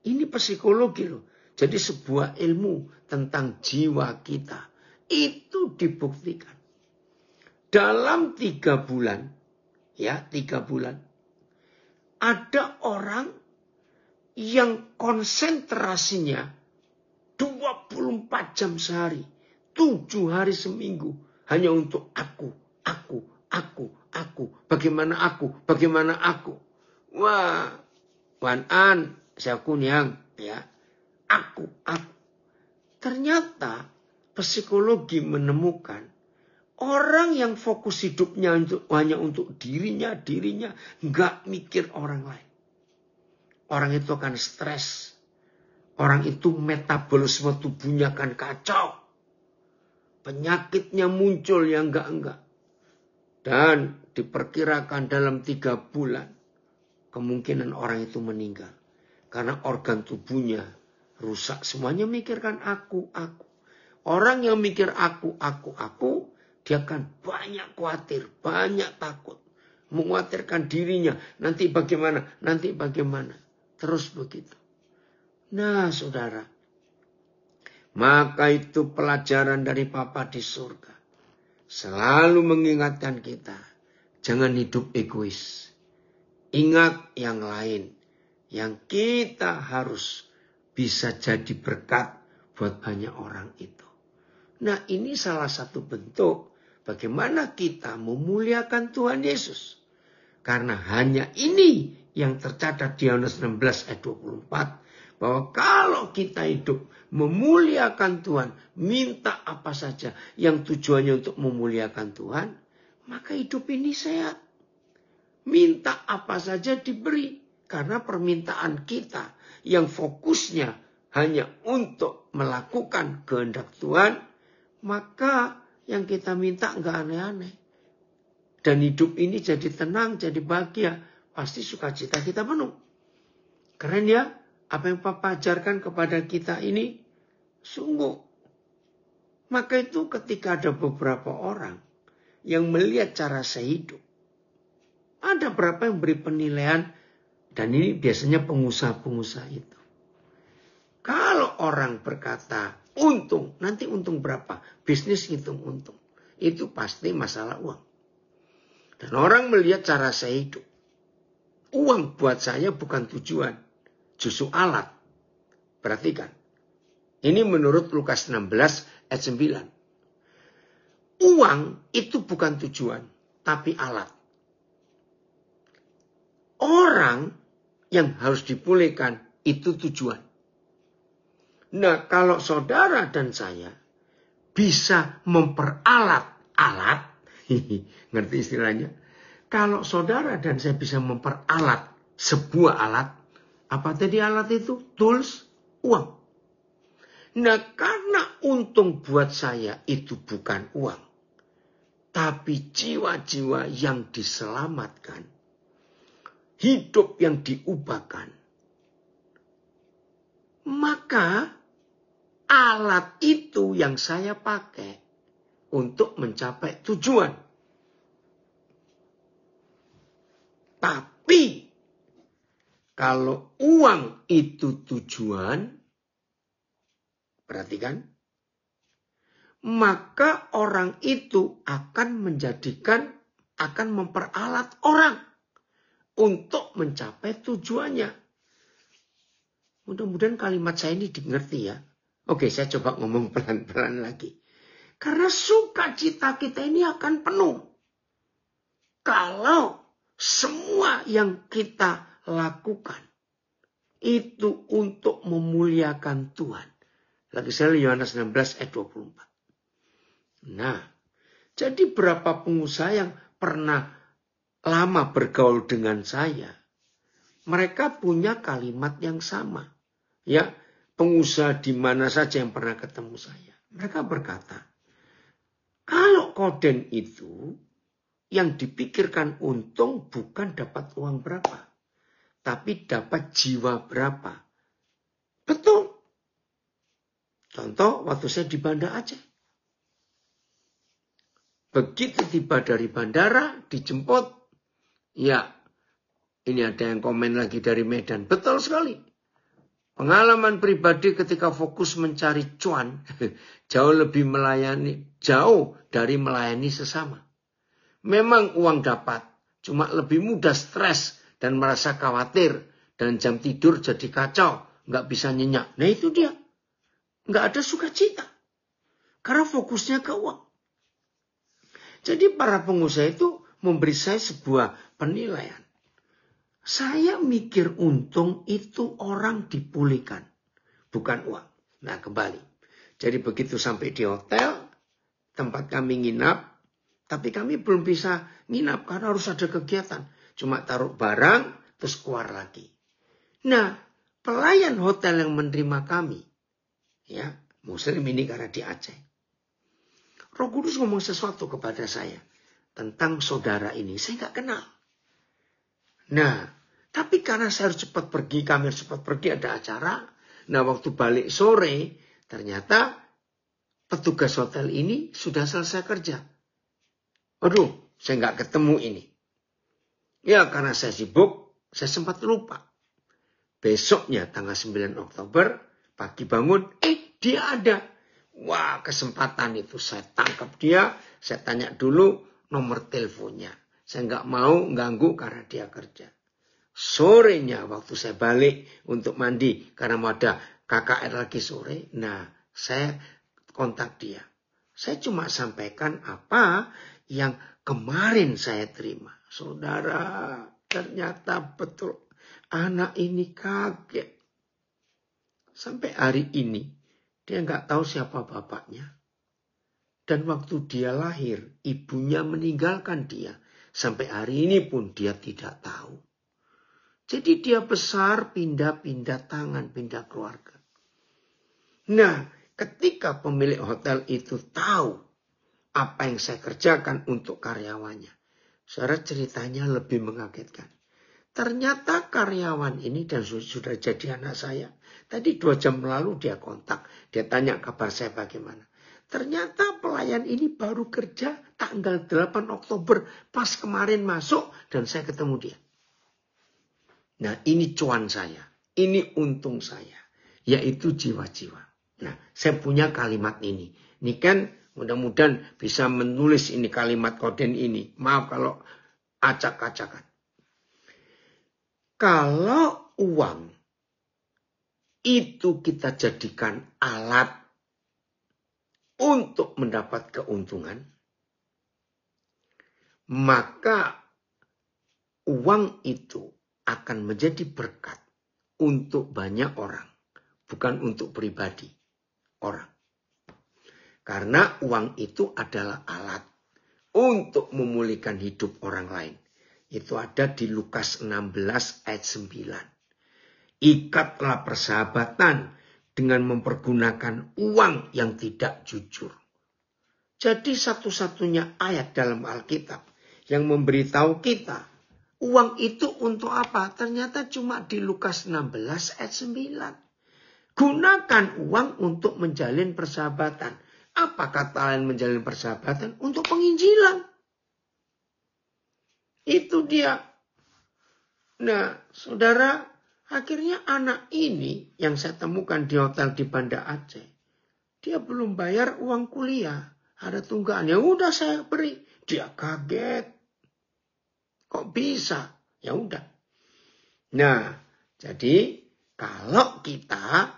Ini psikologi loh. Jadi sebuah ilmu tentang jiwa kita. Itu dibuktikan. Dalam 3 bulan. Ya, 3 bulan. Ada orang yang konsentrasinya 24 jam sehari. 7 hari seminggu. Hanya untuk aku. Bagaimana aku. Wah, Wan An, saya kunyang. Ya. Aku. Ternyata psikologi menemukan orang yang fokus hidupnya hanya untuk dirinya, nggak mikir orang lain. orang itu akan stres. Orang itu metabolisme tubuhnya akan kacau. Penyakitnya muncul yang enggak-enggak. Dan diperkirakan dalam 3 bulan kemungkinan orang itu meninggal. Karena organ tubuhnya rusak. Semuanya mikirkan aku. Orang yang mikir aku, dia akan banyak khawatir, banyak takut. Mengkhawatirkan dirinya. Nanti bagaimana? Terus begitu. Nah saudara. Maka itu pelajaran dari Bapa di surga. Selalu mengingatkan kita. Jangan hidup egois. Ingat yang lain. Yang kita harus bisa jadi berkat buat banyak orang itu. Nah ini salah satu bentuk bagaimana kita memuliakan Tuhan Yesus. Karena hanya ini yang tercatat di Yohanes 16 ayat 24. Bahwa kalau kita hidup memuliakan Tuhan, minta apa saja yang tujuannya untuk memuliakan Tuhan, maka hidup ini sehat. Minta apa saja diberi. Karena permintaan kita yang fokusnya hanya untuk melakukan kehendak Tuhan, maka yang kita minta enggak aneh-aneh. Dan hidup ini jadi tenang, jadi bahagia. Pasti sukacita kita penuh. Keren ya? Apa yang Papa ajarkan kepada kita ini sungguh. Maka itu ketika ada beberapa orang yang melihat cara saya hidup. Ada berapa yang beri penilaian. Dan ini biasanya pengusaha-pengusaha itu. Kalau orang berkata untung, nanti untung berapa? Bisnis ngitung untung. Itu pasti masalah uang. Dan orang melihat cara saya hidup. Uang buat saya bukan tujuan. Justru alat. Perhatikan. Ini menurut Lukas 16 ayat 9. Uang itu bukan tujuan. Tapi alat. Orang yang harus dipulihkan itu tujuan. Nah kalau saudara dan saya bisa memperalat alat. Ngerti istilahnya? Kalau saudara dan saya bisa memperalat sebuah alat. Apa tadi alat itu? Tools, uang. Nah karena untung buat saya itu bukan uang. Tapi jiwa-jiwa yang diselamatkan. Hidup yang diubahkan. Maka alat itu yang saya pakai untuk mencapai tujuan. Tapi kalau uang itu tujuan, perhatikan, maka orang itu akan memperalat orang untuk mencapai tujuannya. Mudah-mudahan kalimat saya ini dimengerti ya. Oke, saya coba ngomong pelan-pelan lagi. Karena sukacita kita ini akan penuh. Kalau semua yang kita lakukan itu untuk memuliakan Tuhan. Lagi saya Yohanes 16 ayat 24. Nah, jadi berapa pengusaha yang pernah lama bergaul dengan saya, mereka punya kalimat yang sama. Ya, pengusaha di mana saja yang pernah ketemu saya. Mereka berkata, kalau koden itu yang dipikirkan untung bukan dapat uang berapa, tapi dapat jiwa berapa. Betul. Contoh waktu saya di Banda Aceh. Begitu tiba dari bandara, dijemput. Ya, ini ada yang komen lagi dari Medan. Betul sekali. Pengalaman pribadi ketika fokus mencari cuan, jauh dari melayani sesama. Memang uang dapat, cuma lebih mudah stres dan merasa khawatir. Dan jam tidur jadi kacau, nggak bisa nyenyak. Nah itu dia. Nggak ada sukacita. Karena fokusnya ke uang. Jadi para pengusaha itu memberi saya sebuah penilaian. Saya mikir untung itu orang dipulihkan. Bukan uang. Nah kembali. Jadi begitu sampai di hotel. Tempat kami nginap. Tapi kami belum bisa nginap karena harus ada kegiatan. Cuma taruh barang terus keluar lagi. Nah, pelayan hotel yang menerima kami, ya, Muslim ini karena di Aceh. Roh Kudus ngomong sesuatu kepada saya tentang saudara ini. Saya nggak kenal. Nah, tapi karena saya harus cepat pergi, kami harus cepat pergi, ada acara. Nah, waktu balik sore, ternyata petugas hotel ini sudah selesai kerja. Aduh, saya nggak ketemu ini. Ya, karena saya sibuk, saya sempat lupa. Besoknya tanggal 9 Oktober, pagi bangun, dia ada. Wah, kesempatan itu saya tangkap dia, saya tanya dulu nomor teleponnya. Saya nggak mau ganggu karena dia kerja. Sorenya waktu saya balik untuk mandi, karena mau ada KKR lagi sore, nah saya kontak dia. Saya cuma sampaikan apa yang kemarin saya terima. Saudara, ternyata betul. Anak ini kaget. Sampai hari ini dia nggak tahu siapa bapaknya. Dan waktu dia lahir, ibunya meninggalkan dia. Sampai hari ini pun dia tidak tahu. Jadi dia besar, pindah-pindah tangan, pindah keluarga. Nah, ketika pemilik hotel itu tahu apa yang saya kerjakan untuk karyawannya, saudara, ceritanya lebih mengagetkan. Ternyata karyawan ini dan sudah jadi anak saya. Tadi 2 jam lalu dia kontak. Dia tanya kabar saya bagaimana. Ternyata pelayan ini baru kerja tanggal 8 Oktober. Pas kemarin masuk dan saya ketemu dia. Nah, ini cuan saya. Ini untung saya. Yaitu jiwa-jiwa. Nah, saya punya kalimat ini. Ini kan mudah-mudahan bisa menulis ini kalimat koden ini. Maaf kalau acak-acakan. Kalau uang itu kita jadikan alat untuk mendapat keuntungan, maka uang itu akan menjadi berkat untuk banyak orang, bukan untuk pribadi orang. Karena uang itu adalah alat untuk memulihkan hidup orang lain. Itu ada di Lukas 16 ayat 9. Ikatlah persahabatan dengan mempergunakan uang yang tidak jujur. Jadi satu-satunya ayat dalam Alkitab yang memberitahu kita uang itu untuk apa? Ternyata cuma di Lukas 16 ayat 9. Gunakan uang untuk menjalin persahabatan. Apa kata lain menjalin persahabatan? Untuk penginjilan. Itu dia. Nah, saudara, akhirnya anak ini yang saya temukan di hotel di Banda Aceh, dia belum bayar uang kuliah. Ada tunggakan. Ya udah saya beri. Dia kaget. Kok bisa? Ya udah. Nah, jadi kalau kita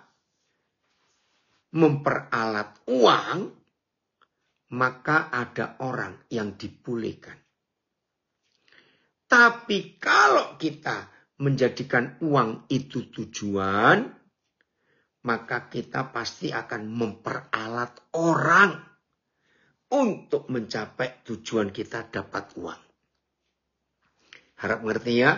memperalat uang, maka ada orang yang dipulihkan. Tapi kalau kita menjadikan uang itu tujuan, maka kita pasti akan memperalat orang untuk mencapai tujuan kita dapat uang. Harap ngerti ya?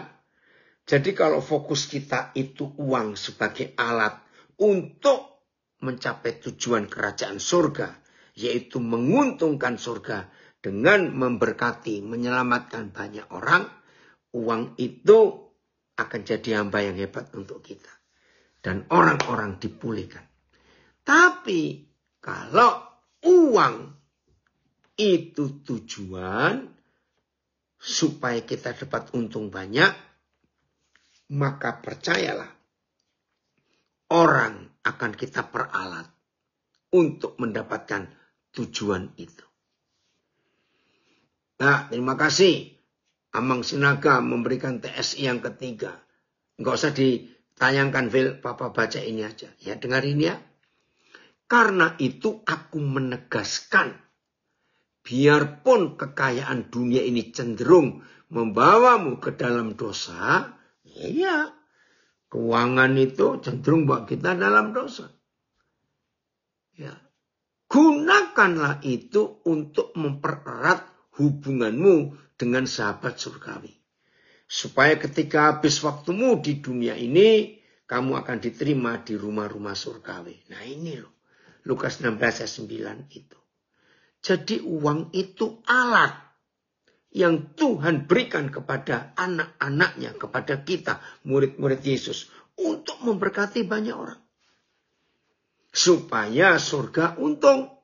Jadi kalau fokus kita itu uang sebagai alat untuk mencapai tujuan kerajaan surga, yaitu menguntungkan surga dengan memberkati, menyelamatkan banyak orang, uang itu akan jadi hamba yang hebat untuk kita. Dan orang-orang dipulihkan. Tapi kalau uang itu tujuan supaya kita dapat untung banyak, maka percayalah orang akan kita peralat untuk mendapatkan tujuan itu. Nah, terima kasih. Amang Sinaga memberikan TSI yang ketiga. Enggak usah ditayangkan, Phil. Papa baca ini aja. Ya, dengarin ya. Karena itu aku menegaskan. Biarpun kekayaan dunia ini cenderung membawamu ke dalam dosa. Iya. Keuangan itu cenderung bawa kita dalam dosa. Ya. Gunakanlah itu untuk mempererat hubunganmu dengan sahabat surgawi. Supaya ketika habis waktumu di dunia ini, kamu akan diterima di rumah-rumah surgawi. Nah ini loh, Lukas 16 ayat 9 itu. Jadi uang itu alat yang Tuhan berikan kepada anak-anaknya, kepada kita, murid-murid Yesus, untuk memberkati banyak orang. Supaya surga untung,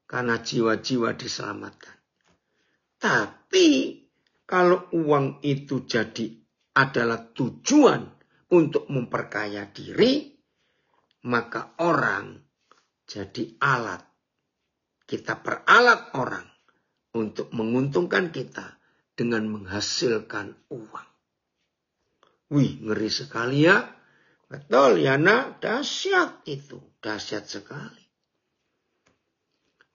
karena jiwa-jiwa diselamatkan. Tapi kalau uang itu adalah tujuan untuk memperkaya diri, maka orang jadi alat. Kita peralat orang untuk menguntungkan kita dengan menghasilkan uang. Wih, ngeri sekali ya. Betul ya nak, dahsyat itu. Dahsyat sekali.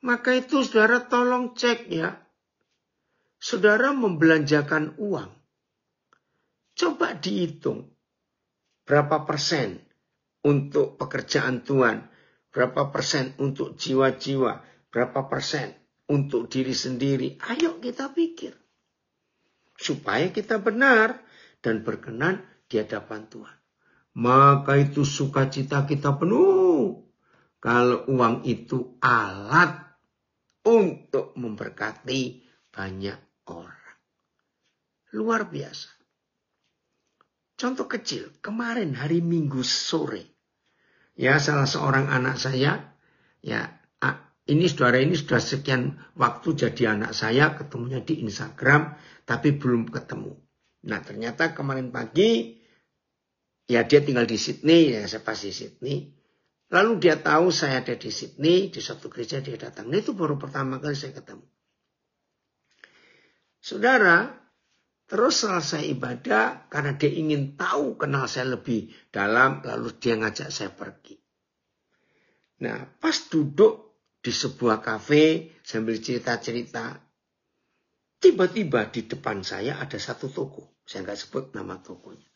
Maka itu saudara tolong cek ya. Saudara membelanjakan uang. Coba dihitung. Berapa persen untuk pekerjaan Tuhan. Berapa persen untuk jiwa-jiwa. Berapa persen untuk diri sendiri. Ayo kita pikir. Supaya kita benar dan berkenan di hadapan Tuhan. Maka itu sukacita kita penuh. Kalau uang itu alat untuk memberkati banyak orang. Luar biasa. Contoh kecil, kemarin hari Minggu sore. Ya, salah seorang anak saya, ya, ini sudah sekian waktu jadi anak saya, ketemunya di Instagram, tapi belum ketemu. Nah, ternyata kemarin pagi, ya dia tinggal di Sydney, ya saya pas di Sydney. Lalu dia tahu saya ada di Sydney, di suatu gereja dia datang. Nah, itu baru pertama kali saya ketemu. Saudara, terus selesai ibadah, karena dia ingin tahu, kenal saya lebih dalam, lalu dia ngajak saya pergi. Nah, pas duduk di sebuah kafe, sambil cerita-cerita, tiba-tiba di depan saya ada satu toko. Saya nggak sebut nama tokonya.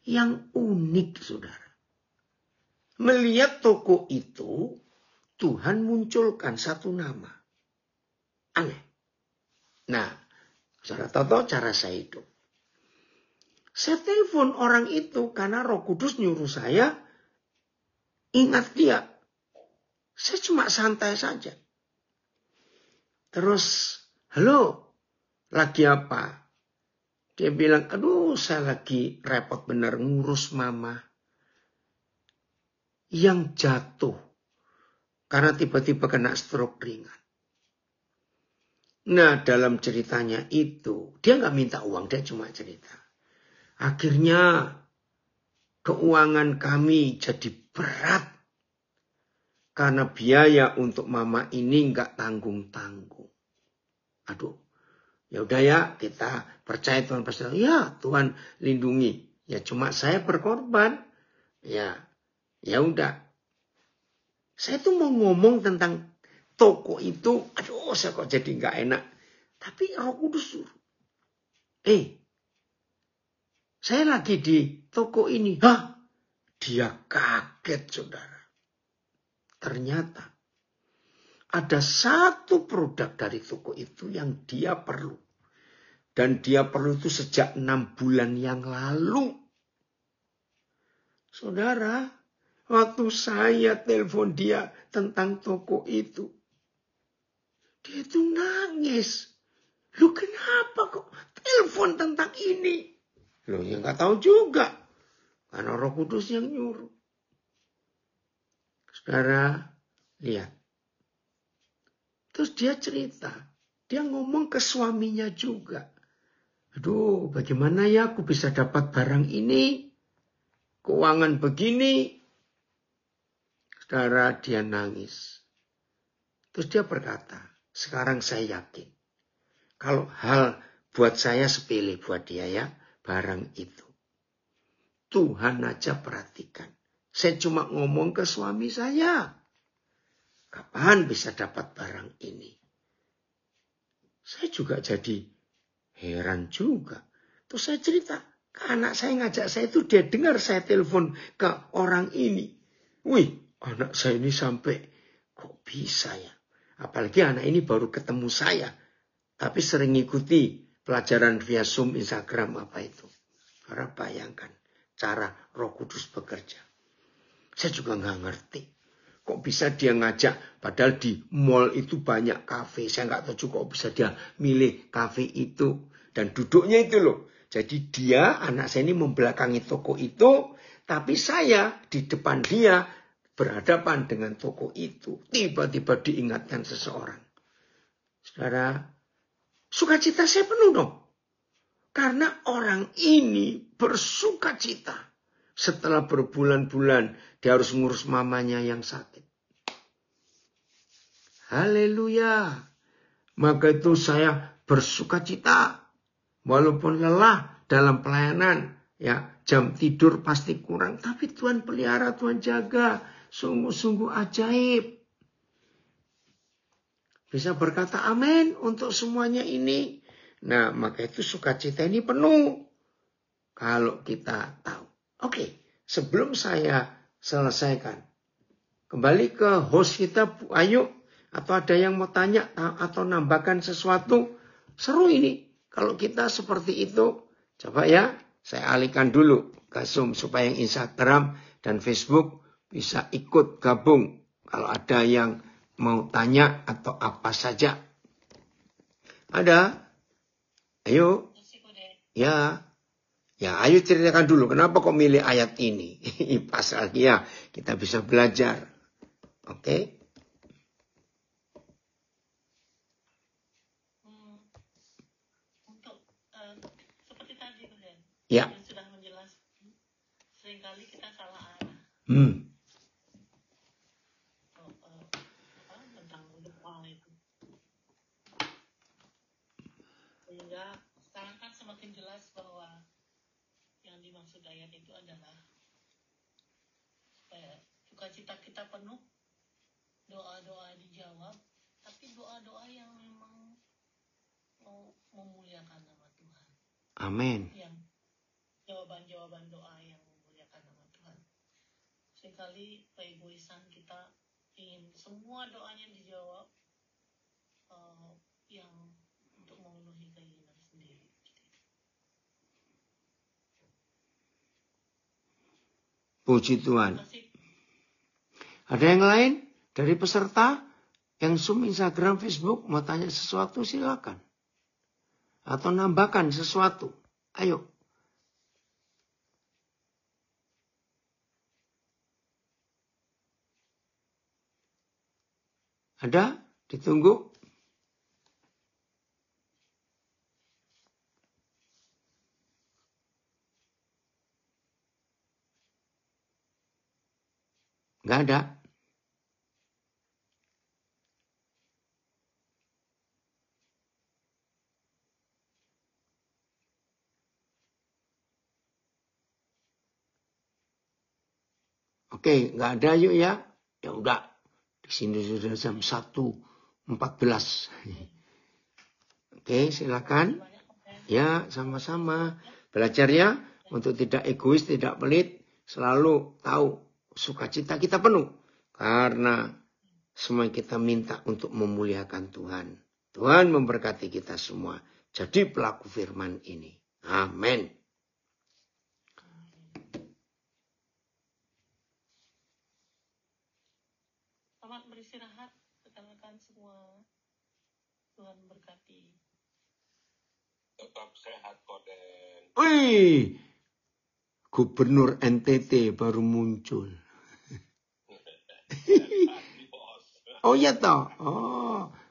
Yang unik, saudara. Melihat toko itu, Tuhan munculkan satu nama. Aneh. Nah, saudara tahu cara saya hidup. Saya telepon orang itu karena Roh Kudus nyuruh saya ingat dia. Saya cuma santai saja. Terus, halo, lagi apa? Dia bilang, aduh saya lagi repot benar ngurus mama yang jatuh karena tiba-tiba kena stroke ringan. Nah, dalam ceritanya itu, dia nggak minta uang, dia cuma cerita. Akhirnya, keuangan kami jadi berat. Karena biaya untuk mama ini nggak tanggung-tanggung. Aduh, ya udah ya, kita percaya Tuhan pasti. Ya, Tuhan lindungi. Ya cuma saya berkorban. Ya udah. Saya tuh mau ngomong tentang toko itu, aduh saya kok jadi nggak enak. Tapi Roh Kudus suruh. Saya lagi di toko ini. Hah? Dia kaget, saudara. Ternyata ada satu produk dari toko itu yang dia perlu. Dan dia perlu itu sejak 6 bulan yang lalu. Saudara, waktu saya telepon dia tentang toko itu, dia itu nangis. Lu kenapa kok telepon tentang ini? Lu ya nggak tahu juga. Karena Roh Kudus yang nyuruh. Saudara, lihat. Terus dia cerita. Dia ngomong ke suaminya juga. Aduh, bagaimana ya aku bisa dapat barang ini? Keuangan begini. Saudara, dia nangis. Terus dia berkata, sekarang saya yakin. Kalau hal buat saya sepele buat dia ya, barang itu. Tuhan aja perhatikan. Saya cuma ngomong ke suami saya. Kapan bisa dapat barang ini? Saya juga jadi heran juga. Terus saya cerita. Anak saya ngajak saya itu dia dengar saya telepon ke orang ini. Wih, anak saya ini sampai kok bisa ya? Apalagi anak ini baru ketemu saya. Tapi sering ngikuti pelajaran via Zoom, Instagram apa itu. Para bayangkan. cara Roh Kudus bekerja. Saya juga nggak ngerti. Kok bisa dia ngajak, padahal di mall itu banyak kafe. Saya nggak tahu juga kok bisa dia milih kafe itu. Dan duduknya itu loh. Jadi dia, anak saya ini membelakangi toko itu. Tapi saya di depan dia berhadapan dengan toko itu. Tiba-tiba diingatkan seseorang. Saudara, sukacita saya penuh dong. Karena orang ini bersukacita. Setelah berbulan-bulan dia harus ngurus mamanya yang sakit. Haleluya. Maka itu saya bersukacita. Walaupun lelah dalam pelayanan. Ya, jam tidur pasti kurang. Tapi Tuhan pelihara, Tuhan jaga. Sungguh-sungguh ajaib. Bisa berkata amin untuk semuanya ini. Nah, maka itu sukacita ini penuh. Kalau kita tahu. Oke, sebelum saya selesaikan. Kembali ke host kita, Bu Ayu. Atau ada yang mau tanya atau nambahkan sesuatu. Seru ini. Kalau kita seperti itu. Coba ya, saya alihkan dulu ke Zoom. Supaya yang Instagram dan Facebook bisa ikut gabung. Kalau ada yang mau tanya atau apa saja. Ada? Ayo. Ya. Ya, ayo ceritakan dulu. Kenapa kok milih ayat ini? Pasal ya, kita bisa belajar. Oke. Untuk seperti tadi, Buden. Ya. Yang sudah menjelaskan. Seringkali kita salah arah. Tentang doa itu. Sehingga sekarang kan semakin jelas bahwa yang dimaksud ayat itu adalah sukacita kita penuh, doa-doa dijawab, tapi doa-doa yang memang mau memuliakan nama Tuhan. Amin. Yang jawaban-jawaban doa yang memuliakan nama Tuhan. Seringkali keegoisan kita ingin semua doanya dijawab yang untuk memenuhi keinginan sendiri. Puji Tuhan. Ada yang lain dari peserta yang Zoom, Instagram, Facebook mau tanya sesuatu silakan. Atau nambahkan sesuatu. Ayo. Ada? Ditunggu. Nggak ada. Oke, nggak ada yuk ya. Ya udah. Di sini sudah jam 1.14. Oke, silakan. Ya, sama-sama. Belajar ya. Untuk tidak egois, tidak pelit. Selalu tahu sukacita kita penuh. Karena semua kita minta untuk memuliakan Tuhan. Tuhan memberkati kita semua. Jadi pelaku firman ini. Amin. Selamat beristirahat, rekan-rekan semua. Tuhan berkati. Tetap sehat, Koden. Wih, Gubernur NTT baru muncul. Oh iya toh.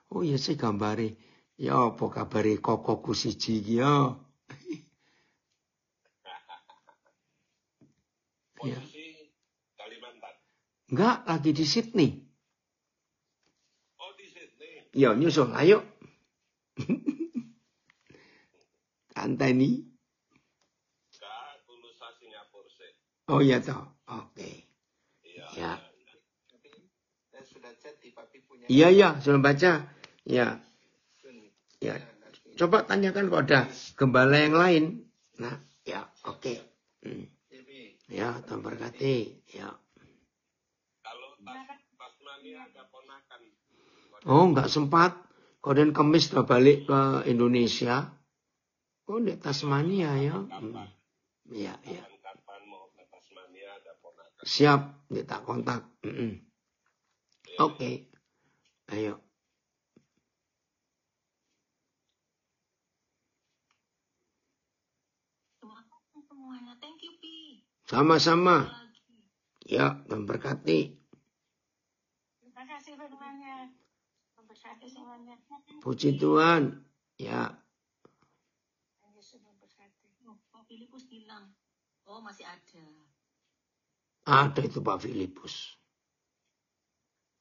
Oh iya sih gambare. Ya apa kabare kokoku siji iki ya. Posisi Kalimantan. Enggak, lagi di Sydney. Oh, di Sydney. Ya nyusul, ayo. Anteni. Kak, lulusan Singapura sih. Oh iya toh. Oke. Iya. Ya. Saya sudah chat di papi punya. Iya, sudah baca. Ya. Ya. Coba tanyakan kepada gembala yang lain. Nah, ya, oke. Ya, Tuhan berkati. Ya. Kalau Tasmania ada ponakan. Oh, enggak sempat. Koden Kemis udah balik ke Indonesia. Oh, di Tasmania ya. Iya, iya. Kapan mau Siap, dia tak kontak. Oke. Ayo. Semuanya, thank you Pi. Sama-sama. Ya, Tuhan berkati. Terima kasih firman-Nya. Memberkati semuanya. Puji Tuhan. Ya. Yesus memberkati. Pak Filipus hilang. Oh, masih ada. Ada itu Pak Filipus.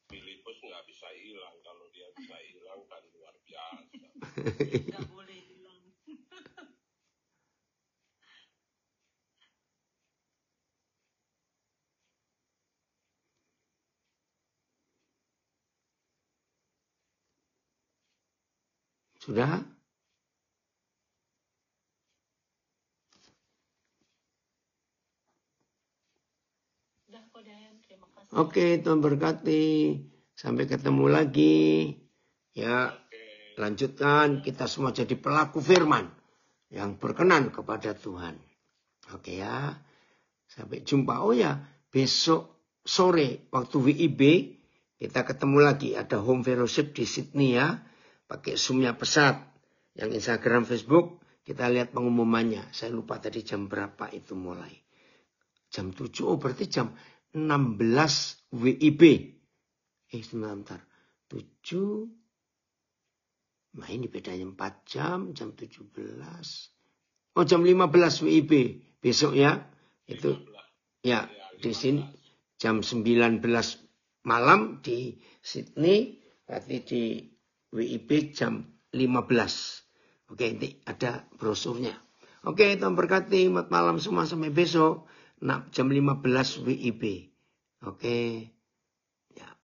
Filipus nggak bisa hilang. Kalau dia bisa hilang kan luar biasa. Nggak boleh hilang. Sudah? Udah kok Dayan, terima kasih. Oke, Tuhan berkati. Sampai ketemu lagi. Ya, lanjutkan. Kita semua jadi pelaku firman yang berkenan kepada Tuhan. Oke ya. Sampai jumpa. Oh ya, besok sore waktu WIB kita ketemu lagi. Ada home fellowship di Sydney ya. Pakai Zoom-nya pesat. Yang Instagram, Facebook, kita lihat pengumumannya. Saya lupa tadi jam berapa itu mulai. Jam 7, oh berarti jam 16 WIB. Sebentar. 7. Nah ini bedanya 4 jam 17. Oh jam 15 WIB besok ya. Itu ya di sini jam 19 malam di Sydney. Berarti di WIB jam 15. Oke, nanti ada brosurnya. Oke, Tuhan berkati. Selamat malam semua sampai besok. Jam 15 WIB. Oke.